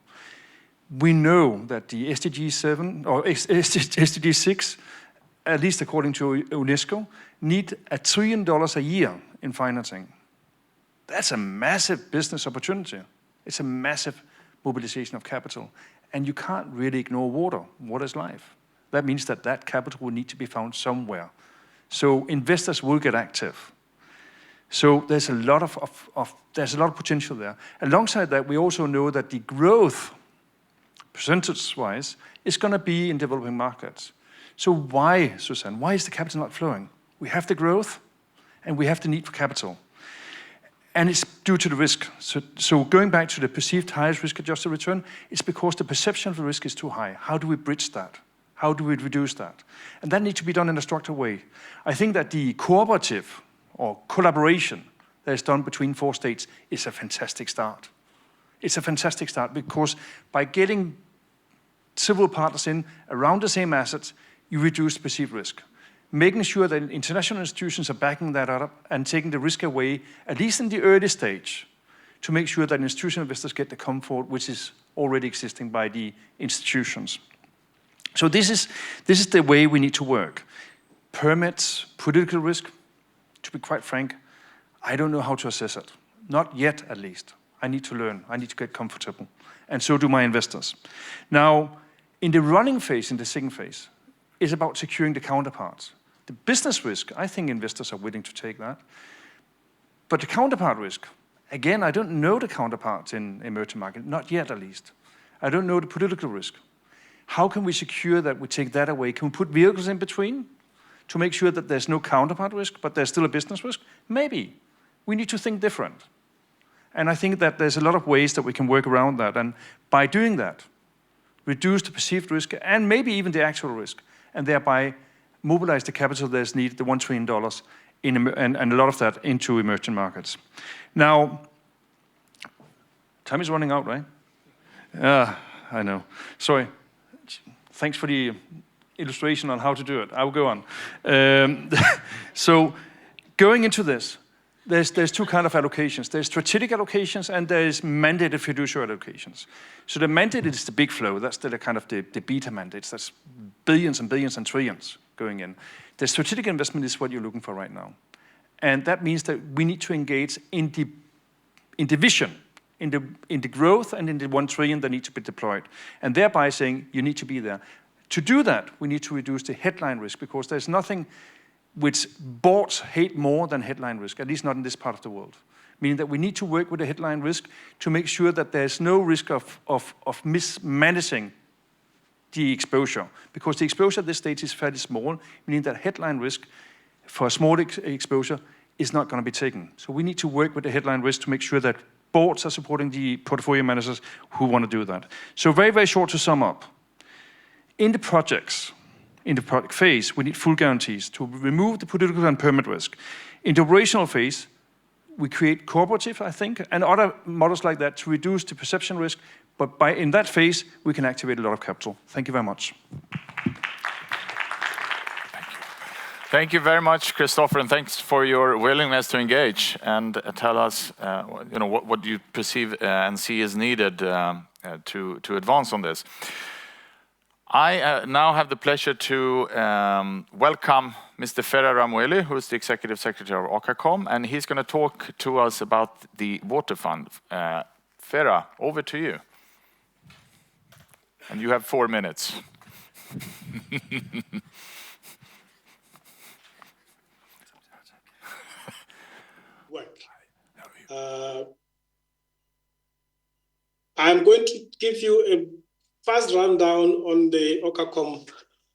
we know that the SDG 7 or SDG 6, at least according to UNESCO, need $1 trillion a year in financing. That's a massive business opportunity. It's a massive mobilization of capital. And you can't really ignore water. Water is life. That means that that capital will need to be found somewhere. So investors will get active. So there's a lot of potential there. Alongside that, we also know that the growth, percentage-wise, is going to be in developing markets. So why, Susanne, why is the capital not flowing? We have the growth, and we have the need for capital. And it's due to the risk. So going back to the perceived highest risk-adjusted return, it's because the perception of the risk is too high. How do we bridge that? How do we reduce that? And that needs to be done in a structured way. I think that the cooperative or collaboration that is done between 4 states is a fantastic start. It's a fantastic start because by getting several partners in around the same assets, you reduce perceived risk. Making sure that international institutions are backing that up and taking the risk away, at least in the early stage, to make sure that institutional investors get the comfort which is already existing by the institutions. So this is the way we need to work. Permits, political risk, to be quite frank, I don't know how to assess it. Not yet, at least. I need to learn. I need to get comfortable. And so do my investors. Now, in the running phase, in the second phase, is about securing the counterparts. The business risk, I think investors are willing to take that. But the counterpart risk, again, I don't know the counterparts in emerging markets, not yet at least. I don't know the political risk. How can we secure that we take that away? Can we put vehicles in between to make sure that there's no counterpart risk, but there's still a business risk? Maybe. We need to think different. And I think that there's a lot of ways that we can work around that. And by doing that, reduce the perceived risk and maybe even the actual risk, and thereby mobilize the capital that's needed, the $1 trillion, and a lot of that into emerging markets. Now, time is running out, right? I know. Sorry. Thanks for the illustration on how to do it. I'll go on. So going into this, there's 2 kinds of allocations. There's strategic allocations and there's mandated fiduciary allocations. So the mandated is the big flow. That's the kind of the beta mandates. That's billions and billions and trillions going in. The strategic investment is what you're looking for right now. And that means that we need to engage in the vision, in the growth and in the 1 trillion that need to be deployed. And thereby saying you need to be there. To do that, we need to reduce the headline risk because there's nothing which boards hate more than headline risk, at least not in this part of the world. Meaning that we need to work with the headline risk to make sure that there's no risk of mismanaging the exposure. Because the exposure at this stage is fairly small, meaning that headline risk for a small exposure is not going to be taken. So we need to work with the headline risk to make sure that boards are supporting the portfolio managers who want to do that. So very, very short to sum up. In the project phase, we need full guarantees to remove the political and permit risk. In the operational phase, we create cooperative, I think, and other models like that to reduce the perception risk. But in that phase, we can activate a lot of capital. Thank you very much. Thank you very much, Christopher, and thanks for your willingness to engage and tell us, what you perceive and see is needed to advance on this. I now have the pleasure to welcome Mr. Ferra Ramueli, who is the Executive Secretary of OCACOM, and he's going to talk to us about the Water Fund. Ferra, over to you. And you have 4 minutes. I'm going to give you a fast rundown on the OCACOM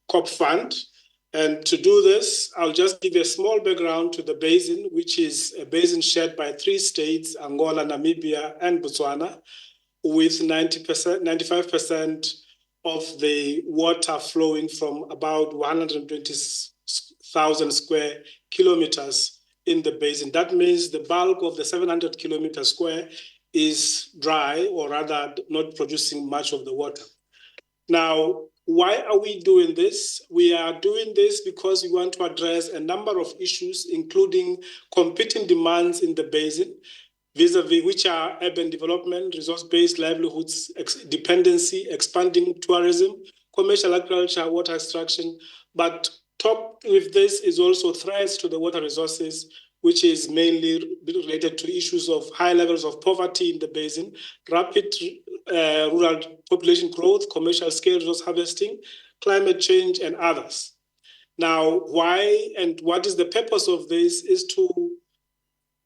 COP Fund. And to do this, I'll just give a small background to the basin, which is a basin shared by 3 states, Angola, Namibia, and Botswana, with 95% of the water flowing from about 120,000 square kilometers in the basin. That means the bulk of the 700 kilometers square is dry, or rather not producing much of the water. Now, why are we doing this? We are doing this because we want to address a number of issues, including competing demands in the basin, vis-a-vis which are urban development, resource-based livelihoods, dependency, expanding tourism, commercial agriculture, water extraction. But topped with this is also threats to the water resources, which is mainly related to issues of high levels of poverty in the basin, rapid rural population growth, commercial scale resource harvesting, climate change, and others. Now, why and what is the purpose of this is to,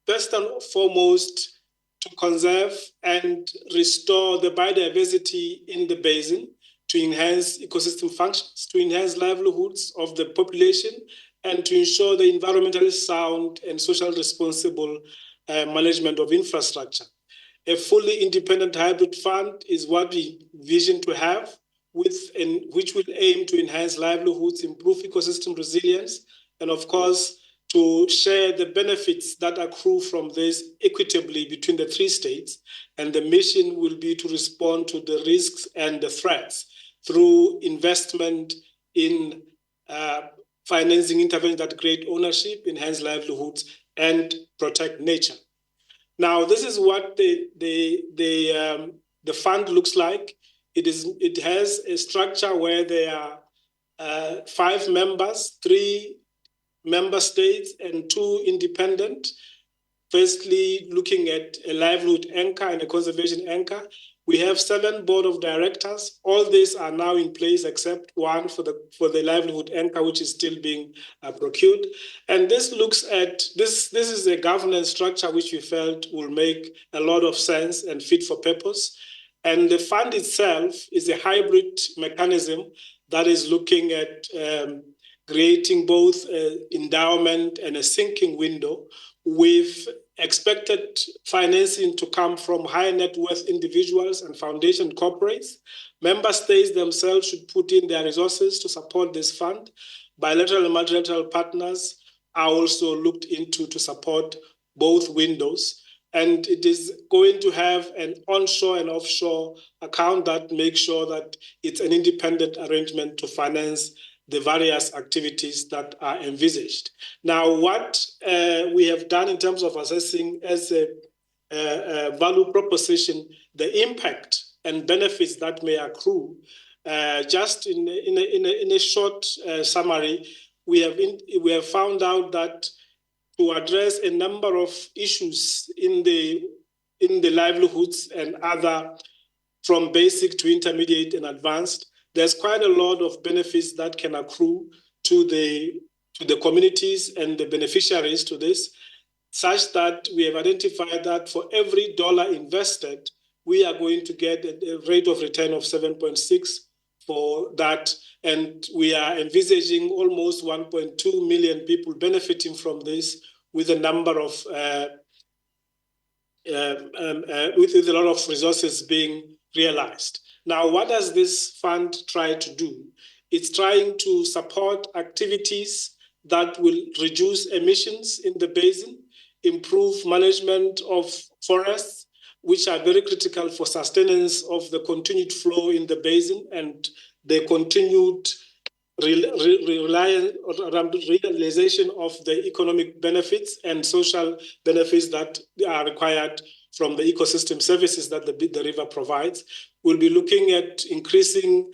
first and foremost, to conserve and restore the biodiversity in the basin, to enhance ecosystem functions, to enhance livelihoods of the population, and to ensure the environmentally sound and socially responsible management of infrastructure. A fully independent hybrid fund is what we vision to have, which will aim to enhance livelihoods, improve ecosystem resilience, and of course, to share the benefits that accrue from this equitably between the 3 states. And the mission will be to respond to the risks and the threats through investment in financing interventions that create ownership, enhance livelihoods, and protect nature. Now, this is what the fund looks like. It has a structure where there are 5 members, 3 member states and 2 independent. Firstly, looking at a livelihood anchor and a conservation anchor. We have 7 board of directors. All these are now in place except one for the livelihood anchor, which is still being procured. And this looks at, this is a governance structure which we felt will make a lot of sense and fit for purpose. And the fund itself is a hybrid mechanism that is looking at creating both endowment and a sinking window, with expected financing to come from high net worth individuals and foundation corporates. Member states themselves should put in their resources to support this fund. Bilateral and multilateral partners are also looked into to support both windows. And it is going to have an onshore and offshore account that makes sure that it's an independent arrangement to finance the various activities that are envisaged. Now, what we have done in terms of assessing as a value proposition, the impact and benefits that may accrue, just in a short summary, we have found out that to address a number of issues in the livelihoods and other, from basic to intermediate and advanced, there's quite a lot of benefits that can accrue to the communities and the beneficiaries to this, such that we have identified that for every dollar invested, we are going to get a rate of return of 7.6 for that. And we are envisaging almost 1.2 million people benefiting from this, with a number of with a lot of resources being realized. Now, what does this fund try to do? It's trying to support activities that will reduce emissions in the basin, improve management of forests, which are very critical for sustenance of the continued flow in the basin and the continued realization of the economic benefits and social benefits that are required from the ecosystem services that the river provides. We'll be looking at increasing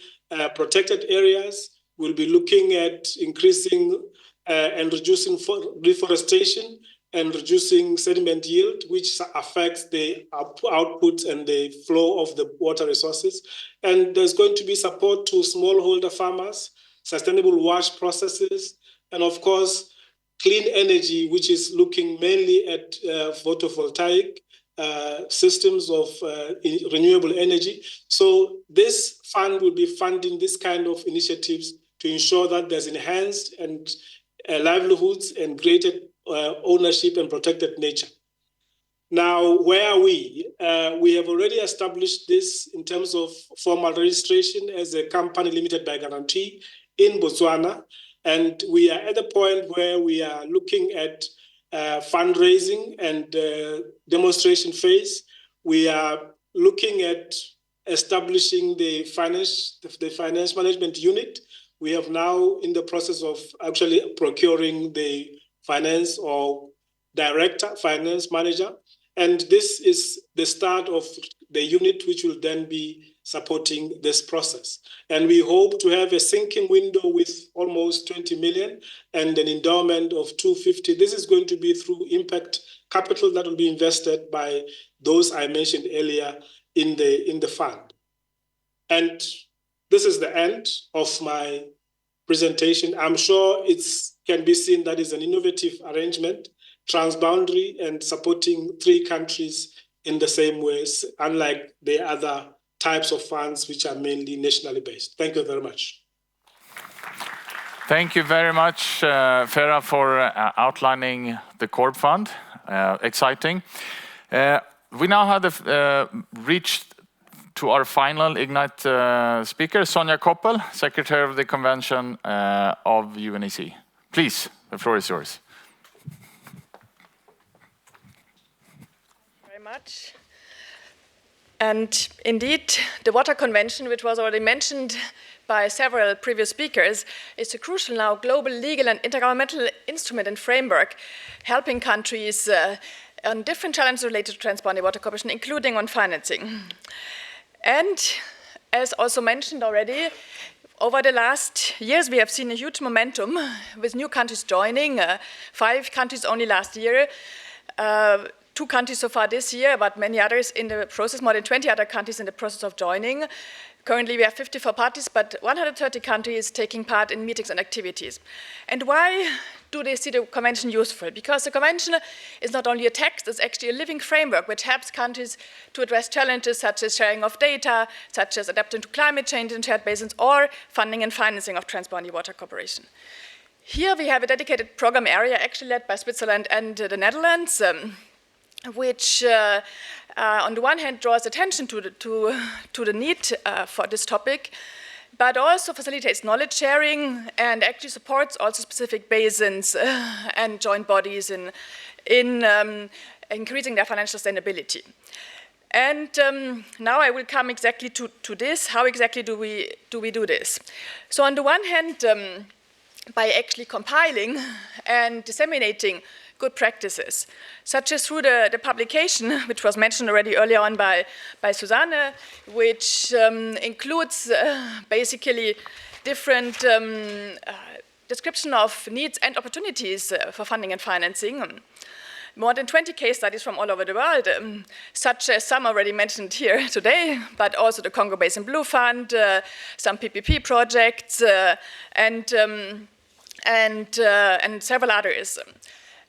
protected areas. We'll be looking at increasing and reducing reforestation and reducing sediment yield, which affects the output and the flow of the water resources. And there's going to be support to smallholder farmers, sustainable wash processes, and of course, clean energy, which is looking mainly at photovoltaic systems of renewable energy. So this fund will be funding this kind of initiatives to ensure that there's enhanced and livelihoods and greater ownership and protected nature. Now, where are we? We have already established this in terms of formal registration as a company limited by guarantee in Botswana. And we are at the point where we are looking at fundraising and demonstration phase. We are looking at establishing the finance management unit. We have now in the process of actually procuring the finance or director, finance manager. And this is the start of the unit, which will then be supporting this process. And we hope to have a sinking window with almost 20 million and an endowment of 250. This is going to be through impact capital that will be invested by those I mentioned earlier in the fund. And this is the end of my presentation. I'm sure it can be seen that is an innovative arrangement, transboundary and supporting 3 countries in the same ways, unlike the other types of funds which are mainly nationally based. Thank you very much. Thank you very much, Farah, for outlining the Corp Fund. Exciting. We now have reached to our final Ignite speaker, Sonja Koppel, Secretary of the Convention of UNEC. Please, the floor is yours. Very much. And indeed, the Water Convention, which was already mentioned by several previous speakers, is a crucial now global legal and intergovernmental instrument and framework helping countries on different challenges related to transboundary water cooperation, including on financing. And as also mentioned already, over the last years, we have seen a huge momentum with new countries joining, 5 countries only last year, 2 countries so far this year, but many others in the process, more than 20 other countries in the process of joining. Currently, we have 54 parties, but 130 countries taking part in meetings and activities. And why do they see the convention useful? Because the convention is not only a text, it's actually a living framework which helps countries to address challenges such as sharing of data, such as adapting to climate change in shared basins, or funding and financing of transboundary water cooperation. Here we have a dedicated program area actually led by Switzerland and the Netherlands, which on the one hand draws attention to the need for this topic, but also facilitates knowledge sharing and actually supports also specific basins and joint bodies in increasing their financial sustainability. And now I will come exactly to this. How exactly do we do this? So on the one hand, by actually compiling and disseminating good practices, such as through the publication, which was mentioned already earlier on by Susanne, which includes basically different description of needs and opportunities for funding and financing. More than 20 case studies from all over the world, such as some already mentioned here today, but also the Congo Basin Blue Fund, some PPP projects, and several others.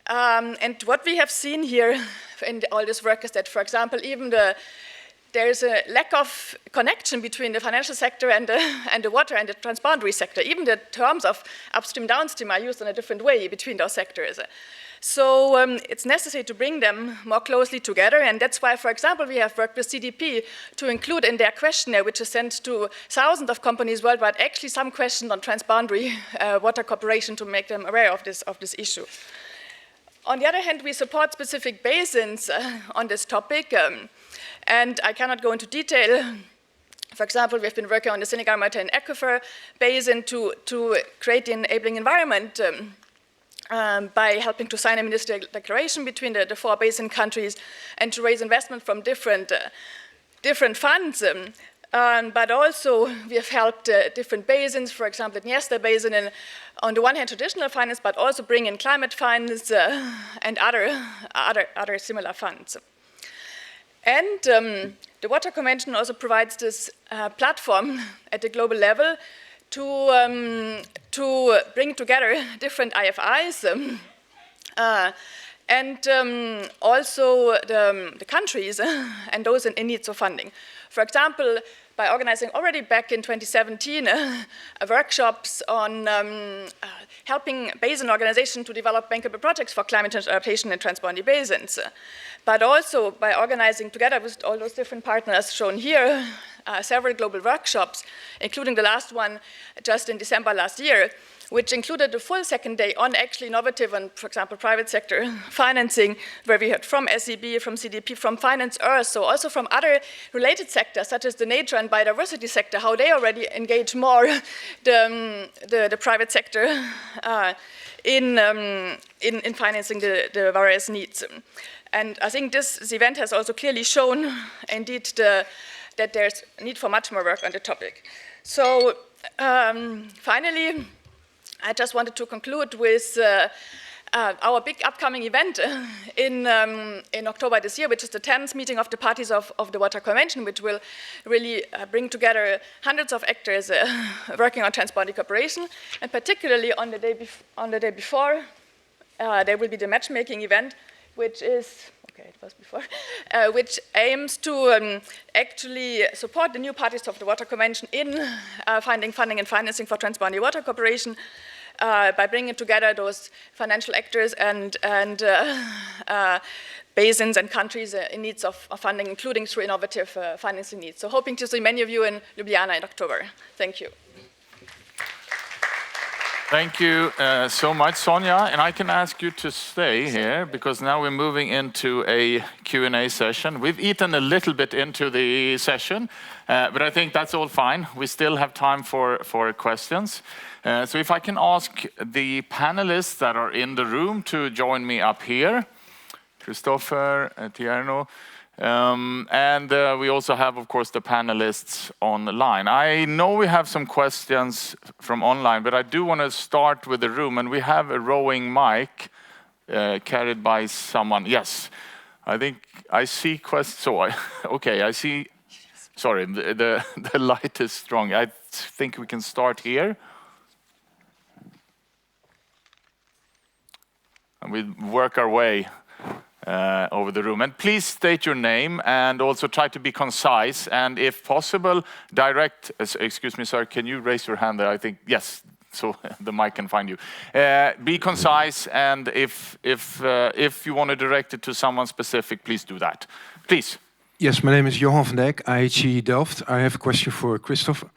And what we have seen here in all this work is that, for example, even there is a lack of connection between the financial sector and the water and the transboundary sector. Even the terms of upstream, downstream are used in a different way between those sectors. So it's necessary to bring them more closely together, and that's why, for example, we have worked with CDP to include in their questionnaire, which is sent to thousands of companies worldwide, actually some questions on transboundary water cooperation to make them aware of this issue. On the other hand, we support specific basins on this topic, and I cannot go into detail. For example, we've been working on the Senegal Maritime Aquifer Basin to create the enabling environment by helping to sign a ministerial declaration between the 4 basin countries and to raise investment from different funds. But also we have helped different basins, for example, the Dniester Basin, in, on the one hand traditional finance, but also bring in climate finance and other similar funds. And the Water Convention also provides this platform at the global level to bring together different IFIs and also the countries and those in need of funding. For example, by organizing already back in 2017 workshops on helping basin organizations to develop bankable projects for climate change adaptation in transboundary basins. But also by organizing together with all those different partners shown here, several global workshops, including the last one just in December last year, which included a full second day on actually innovative and, for example, private sector financing, where we heard from SEB, from CDP, from Finance Earth, so also from other related sectors, such as the nature and biodiversity sector, how they already engage more the private sector in financing the various needs. And I think this event has also clearly shown, indeed, that there's a need for much more work on the topic. So finally, I just wanted to conclude with our big upcoming event in October this year, which is the 10th meeting of the parties of the Water Convention, which will really bring together hundreds of actors working on transboundary cooperation. And particularly on the day before, there will be the matchmaking event, which is, okay, it was before, which aims to actually support the new parties of the Water Convention in finding funding and financing for transboundary water cooperation by bringing together those financial actors and basins and countries in needs of funding, including through innovative financing needs. So hoping to see many of you in Ljubljana in October. Thank you. Thank you so much, Sonja. And I can ask you to stay here because now we're moving into a Q&A session. We've eaten a little bit into the session, but I think that's all fine. We still have time for questions. So if I can ask the panelists that are in the room to join me up here, Christopher, Tierno, and we also have, of course, the panelists online. I know we have some questions from online, but I do want to start with the room, and we have a rowing mic carried by someone. Yes, I think I see questions. So, okay, I see. Sorry, the light is strong. I think we can start here. And we work our way over the room. And please state your name and also try to be concise. And if possible, direct, excuse me, sir, can you raise your hand there? I think, yes, so the mic can find you. Be concise, and if you want to direct it to someone specific, please do that. Please. Yes, my name is Johan van Dijk, IHE Delft. I have a question for Christopher.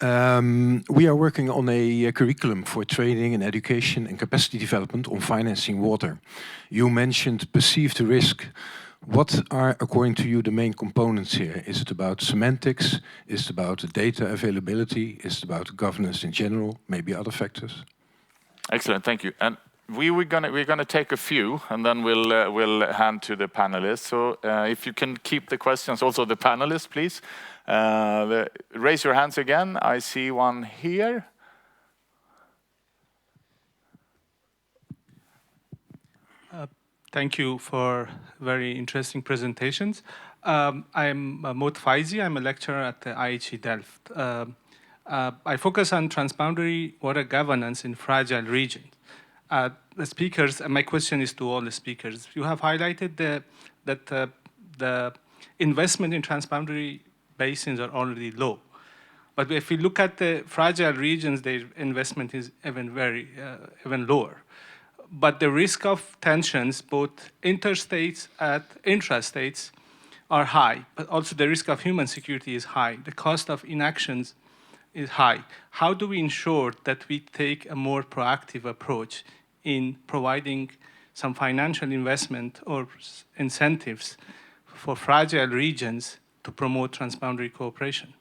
We are working on a curriculum for training and education and capacity development on financing water. You mentioned perceived risk. What are, according to you, the main components here? Is it about semantics? Is it about data availability? Is it about governance in general? Maybe other factors? Excellent, thank you. And we're gonna take a few, and then we'll hand to the panelists. So if you can keep the questions, also the panelists, please. Raise your hands again. I see one here. Thank you for very interesting presentations. I'm Mot Faizi. I'm a lecturer at the IHE Delft. I focus on transboundary water governance in fragile regions. The speakers, and my question is to all the speakers. You have highlighted that the investment in transboundary basins are already low. But if we look at the fragile regions, their investment is even lower. But the risk of tensions, both interstates and intrastates, are high. But also the risk of human security is high. The cost of inactions is high. How do we ensure that we take a more proactive approach in providing some financial investment or incentives for fragile regions to promote transboundary cooperation?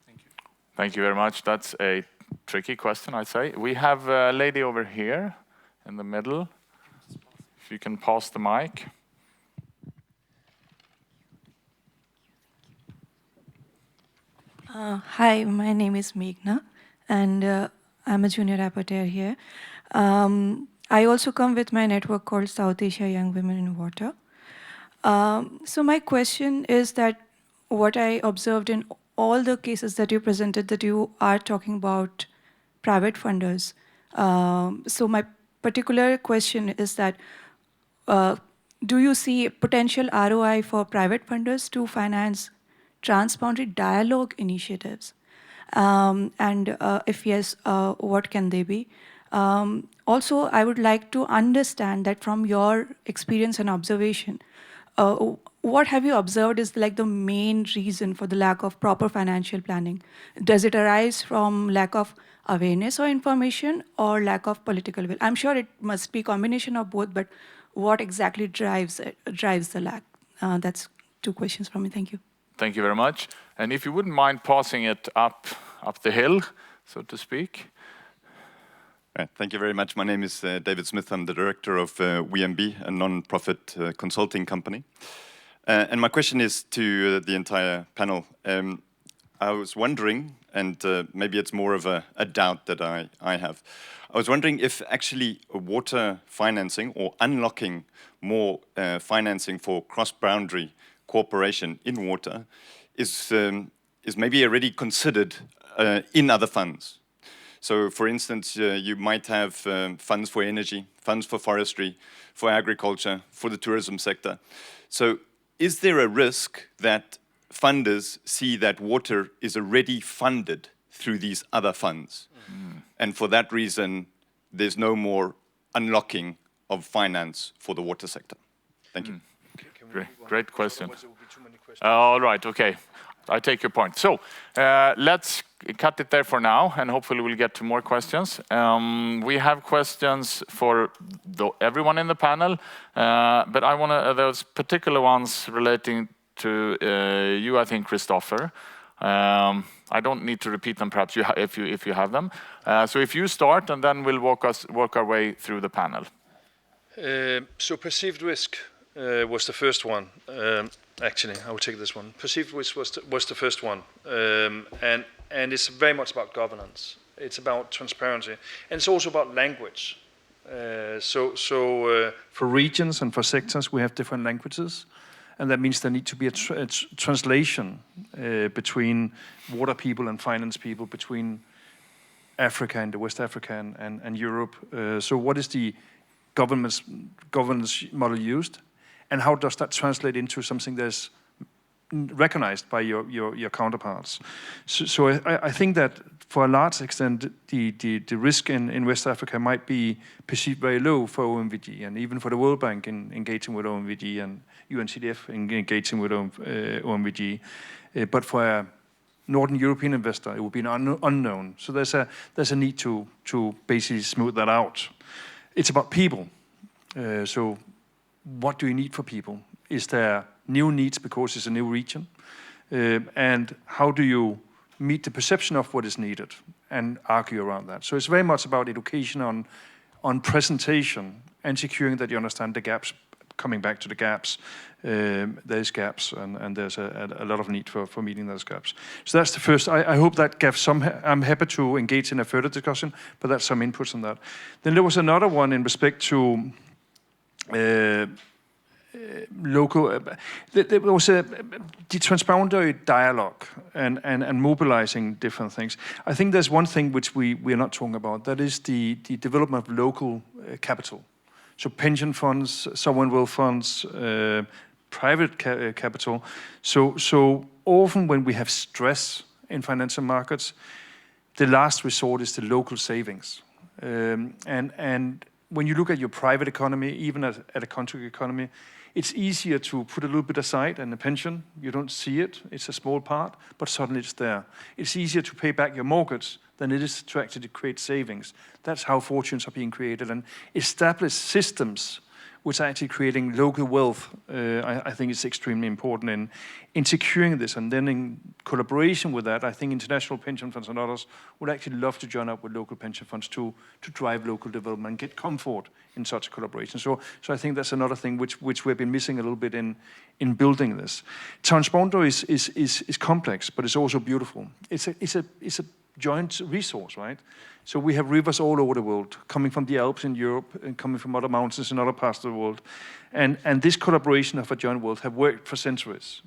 Thank you. Thank you very much. That's a tricky question, I'd say. We have a lady over here in the middle. If you can pass the mic. Hi, my name is Meghna, and I'm a junior rapporteur here. I also come with my network called South Asia Young Women in Water. So my question is that what I observed in all the cases that you presented, that you are talking about private funders. So my particular question is that do you see potential ROI for private funders to finance transboundary dialogue initiatives? And if yes, what can they be? Also, I would like to understand that from your experience and observation, what have you observed is like the main reason for the lack of proper financial planning? Does it arise from lack of awareness or information or lack of political will? I'm sure it must be a combination of both, but what exactly drives the lack? That's two questions from me. Thank you. Thank you very much. And if you wouldn't mind passing it up the hill, so to speak. Thank you very much. My name is David Smith. I'm the director of WMB, a non-profit consulting company. And my question is to the entire panel. I was wondering, and maybe it's more of a doubt that I have. I was wondering if actually water financing or unlocking more financing for cross-boundary cooperation in water is maybe already considered in other funds. So, for instance, you might have funds for energy, funds for forestry, for agriculture, for the tourism sector. So, is there a risk that funders see that water is already funded through these other funds? And for that reason, there's no more unlocking of finance for the water sector? Thank you. Great question. All right, okay. I take your point. So let's cut it there for now, and hopefully we'll get to more questions. We have questions for everyone in the panel, but I want to, those particular ones relating to you, I think, Christopher. I don't need to repeat them, perhaps, if you have them. So if you start, and then we'll work our way through the panel. So perceived risk was the first one. Actually, I will take this one. Perceived risk was the first one, and it's very much about governance. It's about transparency, and it's also about language. For regions and for sectors, we have different languages, and that means there needs to be a translation between water people and finance people, between Africa and West Africa and Europe. So what is the governance model used? And how does that translate into something that's recognized by your counterparts? So I think that for a large extent, the risk in West Africa might be perceived very low for OMVG, and even for the World Bank in engaging with OMVG, and UNCDF engaging with OMVG. But for a Northern European investor, it would be an unknown. So there's a need to basically smooth that out. It's about people. So what do you need for people? Is there new needs because it's a new region? And how do you meet the perception of what is needed and argue around that? So it's very much about education on presentation and securing that you understand the gaps, coming back to the gaps. There's gaps, and there's a lot of need for meeting those gaps. So that's the first. I hope that gives some. I'm happy to engage in a further discussion, but that's some inputs on that. Then there was another one in respect to local. There was the transboundary dialogue and mobilizing different things. I think there's one thing which we are not talking about. That is the development of local capital. So pension funds, sovereign wealth funds, private capital. So often when we have stress in financial markets, the last resort is the local savings. And when you look at your private economy, even at a country economy, it's easier to put a little bit aside and a pension. You don't see it. It's a small part, but suddenly it's there. It's easier to pay back your mortgage than it is to actually create savings. That's how fortunes are being created, and establish systems which are actually creating local wealth. I think it's extremely important in securing this, and then in collaboration with that, I think international pension funds and others would actually love to join up with local pension funds to drive local development and get comfort in such a collaboration. So I think that's another thing which we've been missing a little bit in building this. Transboundary is complex, but it's also beautiful. It's a joint resource, right? So we have rivers all over the world, coming from the Alps in Europe and coming from other mountains in other parts of the world. And this collaboration of a joint world have worked for centuries.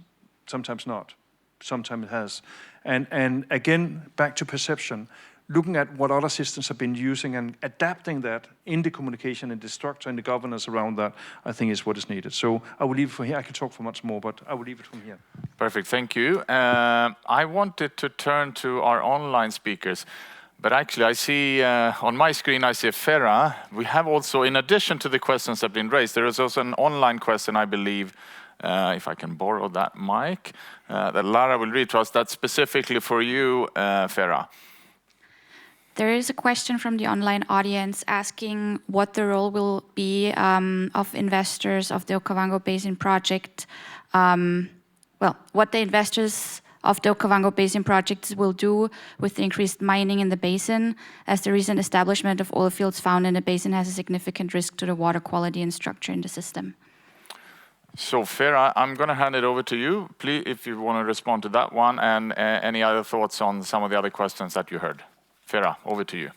Sometimes not, sometimes it has. And again, back to perception, looking at what other systems have been using and adapting that in the communication and the structure and the governance around that, I think is what is needed. So I will leave it from here. I can talk for much more, but I will leave it from here. Perfect, thank you. I wanted to turn to our online speakers, but actually I see on my screen, I see Farah. We have also, in addition to the questions that have been raised, there is also an online question, I believe, if I can borrow that mic, that Lara will read to us. That's specifically for you, Farah. There is a question from the online audience asking what the role will be of investors of the Okavango Basin project. What the investors of the Okavango Basin project will do with the increased mining in the basin, as the recent establishment of oil fields found in the basin has a significant risk to the water quality and structure in the system. So Farah, I'm going to hand it over to you, please, if you want to respond to that one, and any other thoughts on some of the other questions that you heard. Farah, over to you.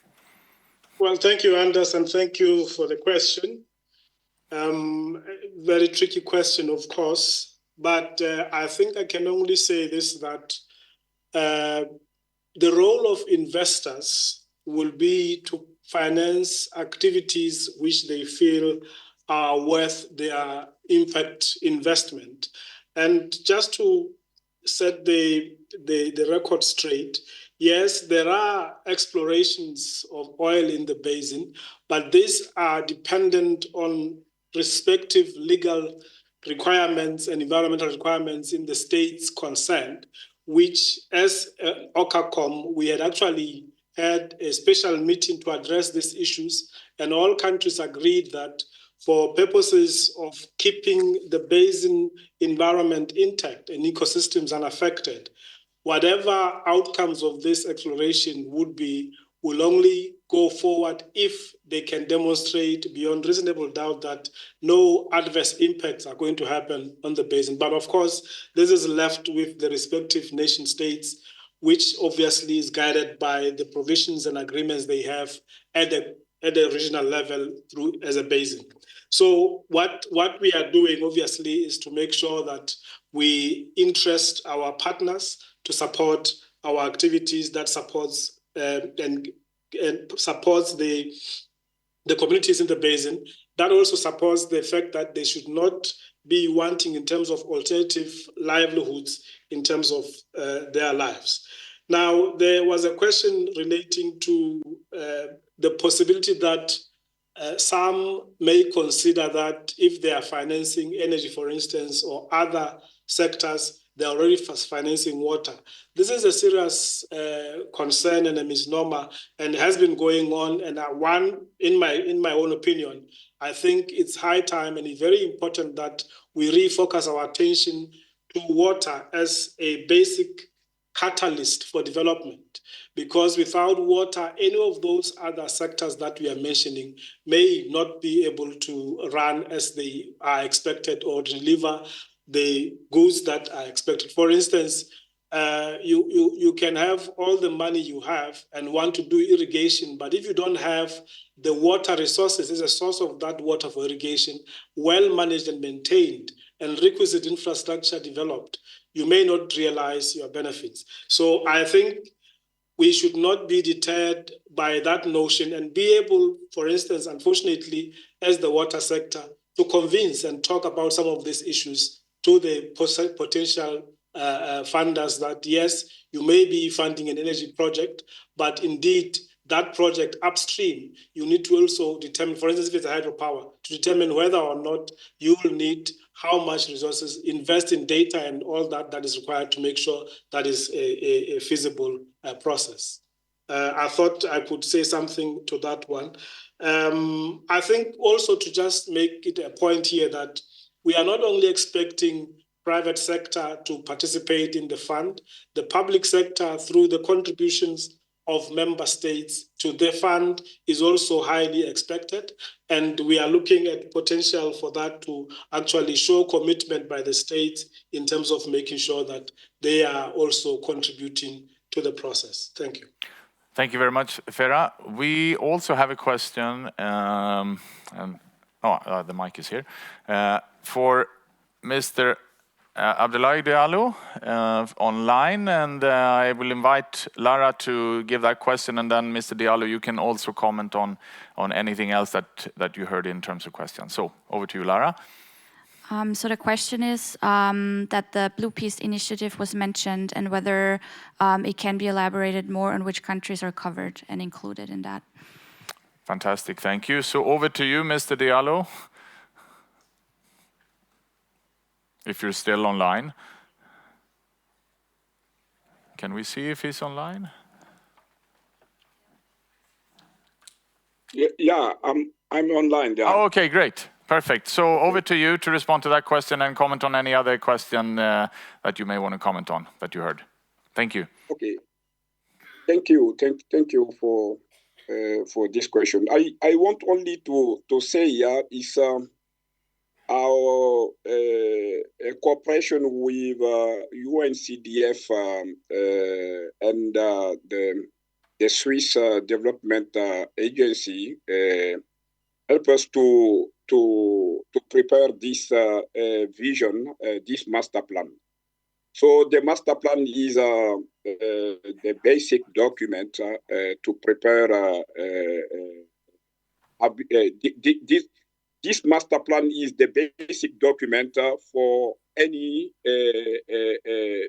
Well, thank you, Anders, and thank you for the question. Very tricky question, of course, but I think I can only say this, that the role of investors will be to finance activities which they feel are worth their impact investment. And just to set the record straight, yes, there are explorations of oil in the basin, but these are dependent on respective legal requirements and environmental requirements in the states concerned, which as OCACOM, we had actually had a special meeting to address these issues, and all countries agreed that for purposes of keeping the basin environment intact and ecosystems unaffected, whatever outcomes of this exploration will only go forward if they can demonstrate beyond reasonable doubt that no adverse impacts are going to happen on the basin. But of course, this is left with the respective nation states, which obviously is guided by the provisions and agreements they have at the regional level through as a basin. So what we are doing, obviously, is to make sure that we interest our partners to support our activities that supports and supports the communities in the basin. That also supports the fact that they should not be wanting in terms of alternative livelihoods in terms of their lives. Now, there was a question relating to the possibility that some may consider that if they are financing energy, for instance, or other sectors, they're already financing water. This is a serious concern and a misnomer, and has been going on. And in my own opinion, I think it's high time and it's very important that we refocus our attention to water as a basic catalyst for development, because without water, any of those other sectors that we are mentioning may not be able to run as they are expected or deliver the goods that are expected. For instance, you can have all the money you have and want to do irrigation, but if you don't have the water resources as a source of that water for irrigation, well managed and maintained, and requisite infrastructure developed, you may not realize your benefits. So I think we should not be deterred by that notion and be able, for instance, unfortunately, as the water sector, to convince and talk about some of these issues to the potential funders that, yes, you may be funding an energy project, but indeed, that project upstream, you need to also determine, for instance, if it's hydropower, to determine whether or not you will need how much resources, invest in data and all that is required to make sure that is a feasible process. I thought I could say something to that one. I think also to just make it a point here that we are not only expecting private sector to participate in the fund, the public sector through the contributions of member states to the fund is also highly expected. And we are looking at potential for that to actually show commitment by the states in terms of making sure that they are also contributing to the process. Thank you. Thank you very much, Farah. We also have a question, the mic is here, for Mr. Abdoulaye Diallo online, and I will invite Lara to give that question, and then Mr. Diallo, you can also comment on anything else that you heard in terms of questions. So over to you, Lara. So the question is that the Blue Peace Initiative was mentioned and whether it can be elaborated more on which countries are covered and included in that. Fantastic, thank you. So over to you, Mr. Diallo. If you're still online. Can we see if he's online? Yeah, I'm online. Yeah. Oh, okay, great. Perfect. So over to you to respond to that question and comment on any other question that you may want to comment on that you heard. Thank you. Okay. Thank you. Thank you for this question. I want only to say is our cooperation with UNCDF and the Swiss Development Agency help us to prepare this vision, this master plan. So the master plan is the basic document to prepare this master plan is the basic document for any to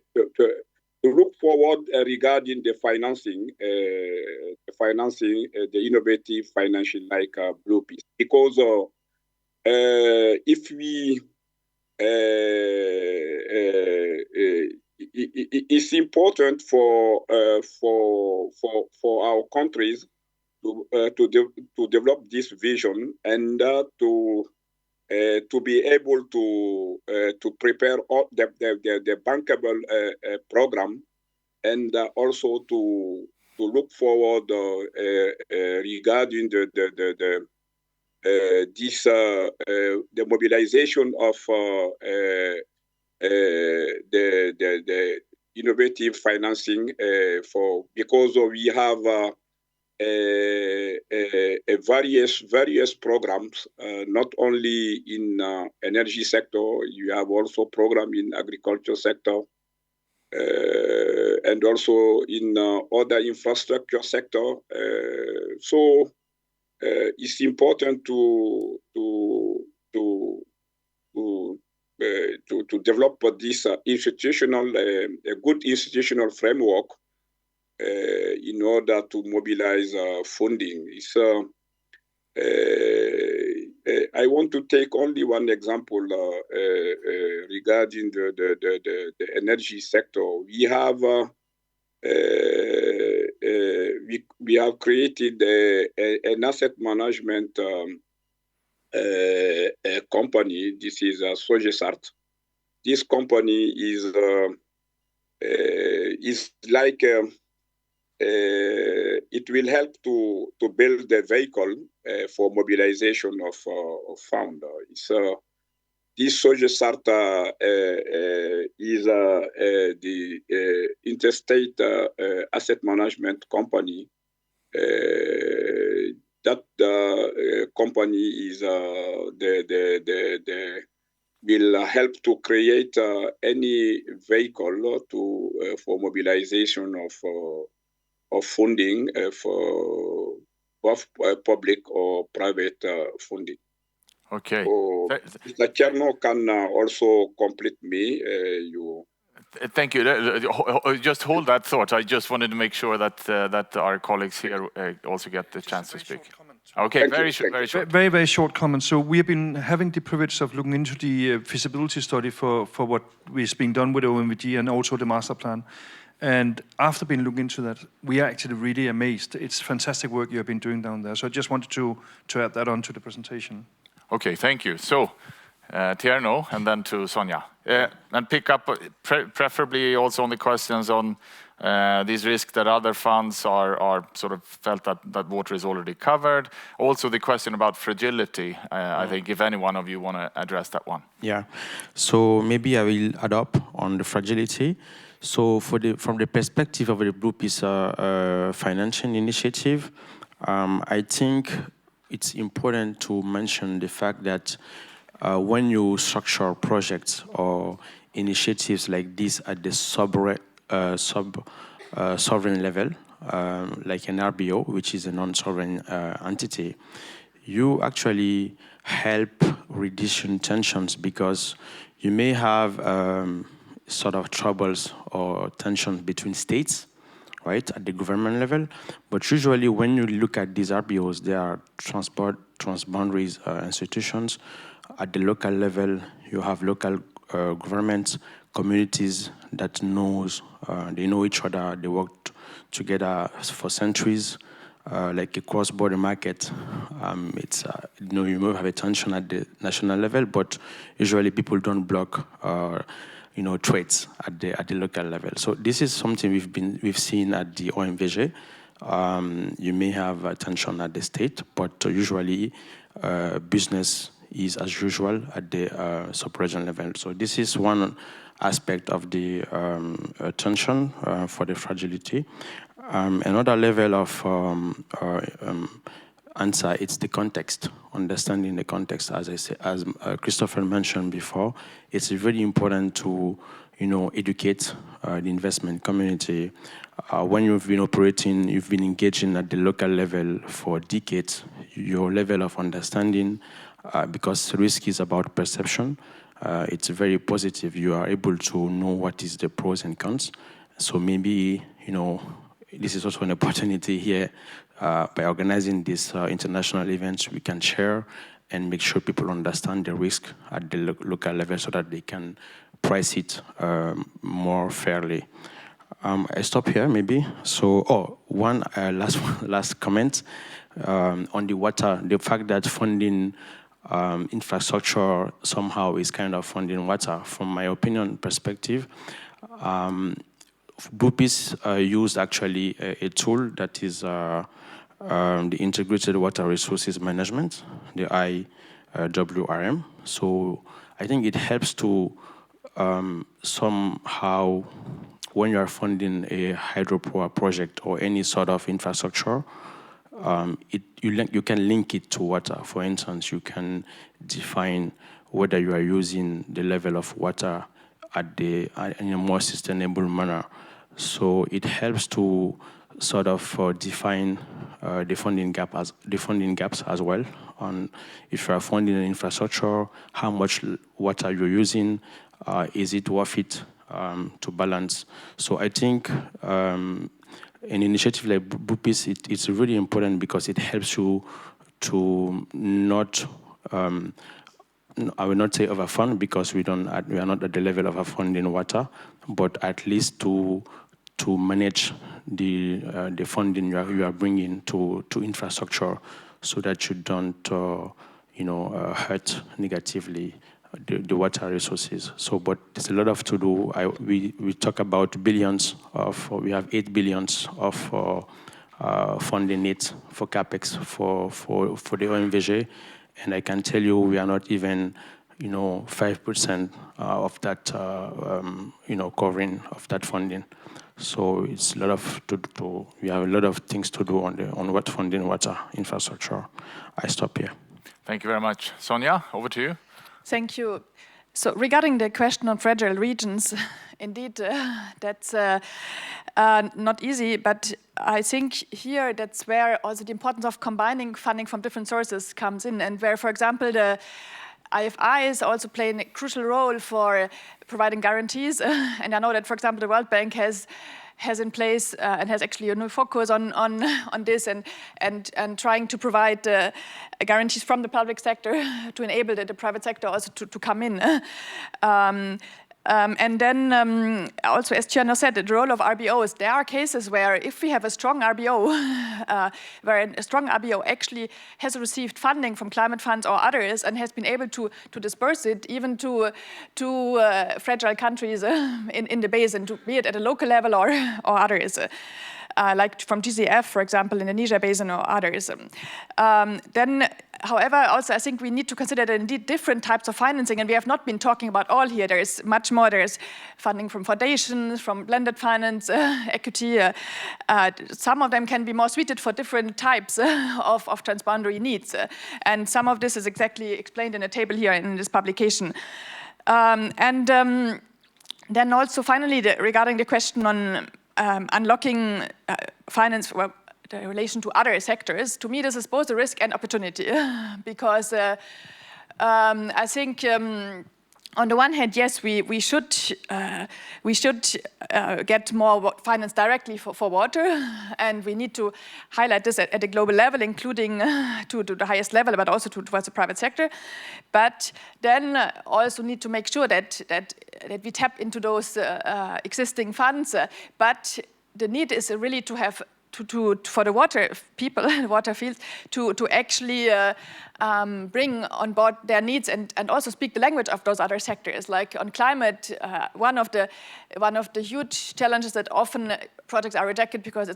look forward regarding the financing, the innovative financing like Blue Peace. Because if we, it's important for our countries to develop this vision and to be able to prepare all the bankable program, and also to look forward regarding the mobilization of the innovative financing because we have various programs, not only in energy sector. You have also program in agriculture sector, and also in other infrastructure sector. So it's important to develop this institutional, a good institutional framework in order to mobilize funding. I want to take only one example regarding the energy sector. We have created an asset management company. This is Sogesart. This company is like it will help to build the vehicle for mobilization of fund. This Sogesart is the interstate asset management company. That company is will help to create any vehicle for mobilization of funding for both public or private funding. Okay. So Mr. Cherno can also complete me. Thank you. Just hold that thought. I just wanted to make sure that our colleagues here also get the chance to speak. Okay, very short. Very short comment. So we have been having the privilege of looking into the feasibility study for what is being done with OMVG and also the master plan. And after being looking into that, we are actually really amazed. It's fantastic work you have been doing down there. So I just wanted to add that on to the presentation. Okay, thank you. So, Tierno, and then to Sonja. And pick up preferably also on the questions on these risks that other funds are sort of felt that water is already covered. Also the question about fragility. I think if any one of you want to address that one. Yeah, so maybe I will add up on the fragility. So from the perspective of the Blue Peace financing initiative, I think it's important to mention the fact that when you structure projects or initiatives like this at the sovereign level, like an RBO, which is a non-sovereign entity, you actually help reduce tensions because you may have sort of troubles or tensions between states, right, at the government level. But usually when you look at these RBOs, they are transboundary institutions. At the local level, you have local governments, communities that they know each other, they work together for centuries, like a cross-border market. You may have a tension at the national level, but usually people don't block trades at the local level. So this is something we've seen at the OMVG. You may have a tension at the state, but usually business is as usual at the sub-region level. So this is one aspect of the tension for the fragility. Another level of answer, it's the context, understanding the context. As Christopher mentioned before, it's really important to educate the investment community. When you've been operating, you've been engaging at the local level for decades, your level of understanding, because risk is about perception, it's very positive. You are able to know what is the pros and cons. So maybe, this is also an opportunity here. By organizing these international events, we can share and make sure people understand the risk at the local level so that they can price it more fairly. I stop here, maybe. So, one last comment on the water. The fact that funding infrastructure somehow is kind of funding water. From my opinion perspective, Blue Peace used actually a tool that is the Integrated Water Resources Management, the IWRM. So I think it helps to somehow, when you are funding a hydropower project or any sort of infrastructure, you can link it to water. For instance, you can define whether you are using the level of water in a more sustainable manner. So it helps to sort of define the funding gaps as well. On if you are funding an infrastructure, how much water you're using, is it worth it to balance? So I think an initiative like Blue Peace, it's really important because it helps you to not, I will not say overfund because we are not at the level of funding water, but at least to manage the funding you are bringing to infrastructure so that you don't hurt negatively the water resources. So, but there's a lot of to do. We talk about billions we have 8 billions of funding needs for CapEx for the OMVG, and I can tell you we are not even 5% of that covering of that funding. So it's a lot of we have a lot of things to do on what funding water infrastructure. I stop here. Thank you very much. Sonja, over to you. Thank you. So regarding the question on fragile regions, indeed, that's not easy, but I think here that's where also the importance of combining funding from different sources comes in, and where, for example, the IFI is also playing a crucial role for providing guarantees. And I know that, for example, the World Bank has in place and has actually a new focus on this and trying to provide guarantees from the public sector to enable the private sector also to come in. And then also, as Tiana said, the role of RBOs, there are cases where if we have a strong RBO, where a strong RBO actually has received funding from climate funds or others and has been able to disperse it even to fragile countries in the basin, be it at a local level or others. Like from GCF, for example, in the Niger Basin or others. Then, however, also I think we need to consider that indeed different types of financing, and we have not been talking about all here. There is much more. There is funding from foundations, from blended finance, equity. Some of them can be more suited for different types of transboundary needs. And some of this is exactly explained in a table here in this publication. Then also finally, regarding the question on unlocking finance, well, the relation to other sectors, to me this is both a risk and opportunity, because I think on the one hand, yes, we should get more finance directly for water, and we need to highlight this at a global level, including to the highest level, but also towards the private sector. But then also need to make sure that we tap into those existing funds. But the need is really to have for the water people, water fields, to actually bring on board their needs and also speak the language of those other sectors. Like on climate, one of the huge challenges that often projects are rejected because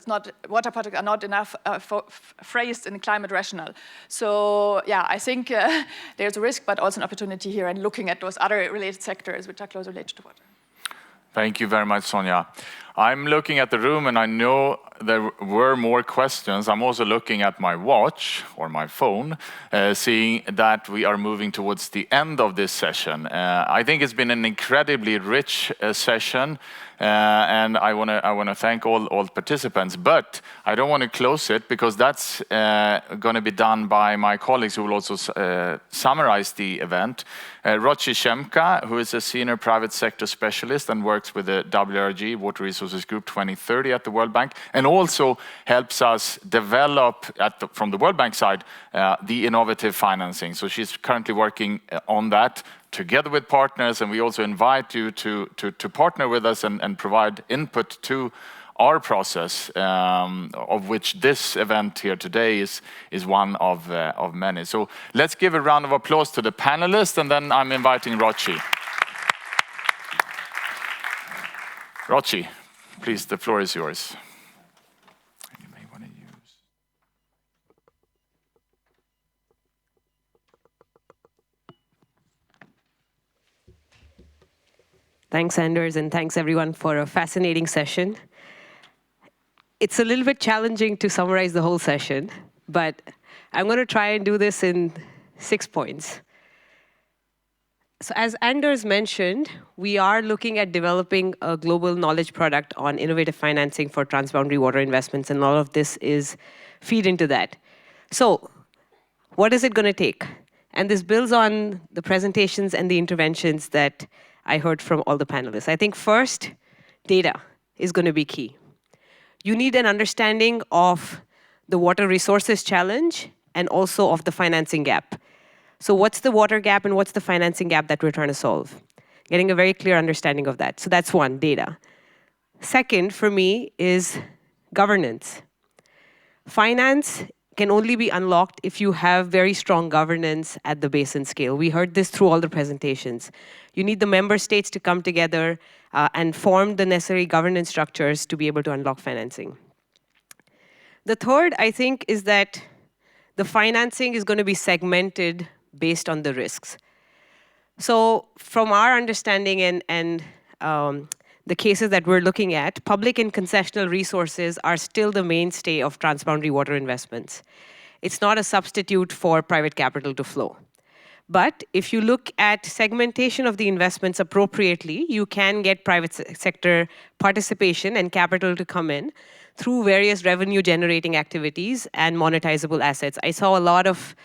water projects are not enough phrased in climate rational. So yeah, I think there's a risk, but also an opportunity here in looking at those other related sectors which are closely related to water. Thank you very much, Sonja. I'm looking at the room and I know there were more questions. I'm also looking at my watch or my phone, seeing that we are moving towards the end of this session. I think it's been an incredibly rich session, and I want to thank all participants. But I don't want to close it because that's going to be done by my colleagues who will also summarize the event. Rochi Shemka, who is a senior private sector specialist and works with the WRG, Water Resources Group 2030 at the World Bank, and also helps us develop, from the World Bank side, the innovative financing. So she's currently working on that together with partners, and we also invite you to partner with us and provide input to our process, of which this event here today is one of many. So let's give a round of applause to the panelists, and then I'm inviting Rochi. Rochi, please, the floor is yours. You may want to use. Thanks, Anders, and thanks everyone for a fascinating session. It's a little bit challenging to summarize the whole session, but I'm going to try and do this in 6 points. So as Anders mentioned, we are looking at developing a global knowledge product on innovative financing for transboundary water investments, and all of this is feed into that. So what is it going to take? And this builds on the presentations and the interventions that I heard from all the panelists. I think first, data is going to be key. You need an understanding of the water resources challenge and also of the financing gap. So what's the water gap and what's the financing gap that we're trying to solve? Getting a very clear understanding of that. So that's one, data. Second, for me, is governance. Finance can only be unlocked if you have very strong governance at the basin scale. We heard this through all the presentations. You need the member states to come together and form the necessary governance structures to be able to unlock financing. The third, I think, is that the financing is going to be segmented based on the risks. So from our understanding and the cases that we're looking at, public and concessional resources are still the mainstay of transboundary water investments. It's not a substitute for private capital to flow. But if you look at segmentation of the investments appropriately, you can get private sector participation and capital to come in through various revenue-generating activities and monetizable assets. I saw a lot of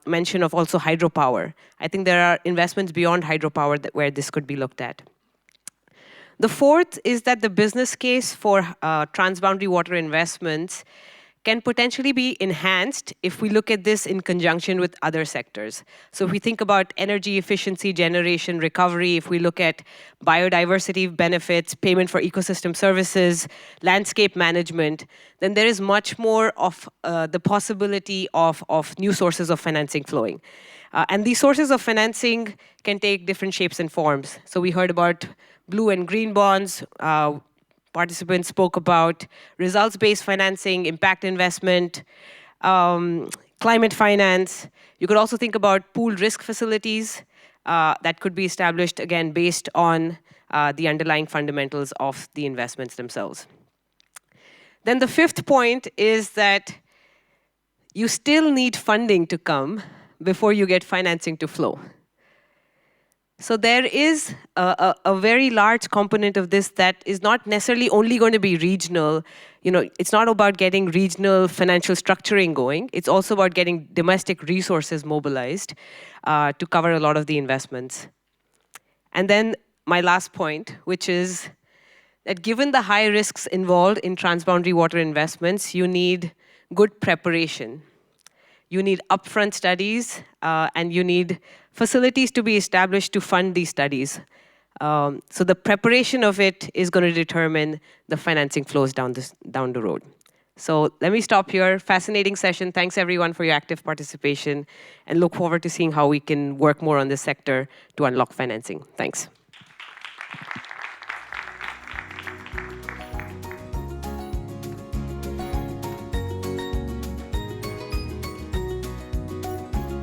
mention of also hydropower. I think there are investments beyond hydropower where this could be looked at. The fourth is that the business case for transboundary water investments can potentially be enhanced if we look at this in conjunction with other sectors. So if we think about energy efficiency, generation, recovery, if we look at biodiversity benefits, payment for ecosystem services, landscape management, then there is much more of the possibility of new sources of financing flowing. And these sources of financing can take different shapes and forms. So we heard about blue and green bonds. Participants spoke about results-based financing, impact investment, climate finance. You could also think about pooled risk facilities that could be established, again, based on the underlying fundamentals of the investments themselves. Then the fifth point is that you still need funding to come before you get financing to flow. So there is a very large component of this that is not necessarily only going to be regional. It's not about getting regional financial structuring going. It's also about getting domestic resources mobilized to cover a lot of the investments. And then my last point, which is that given the high risks involved in transboundary water investments, you need good preparation. You need upfront studies, and you need facilities to be established to fund these studies. So the preparation of it is going to determine the financing flows down the road. So let me stop here. Fascinating session. Thanks everyone for your active participation, and look forward to seeing how we can work more on this sector to unlock financing. Thanks.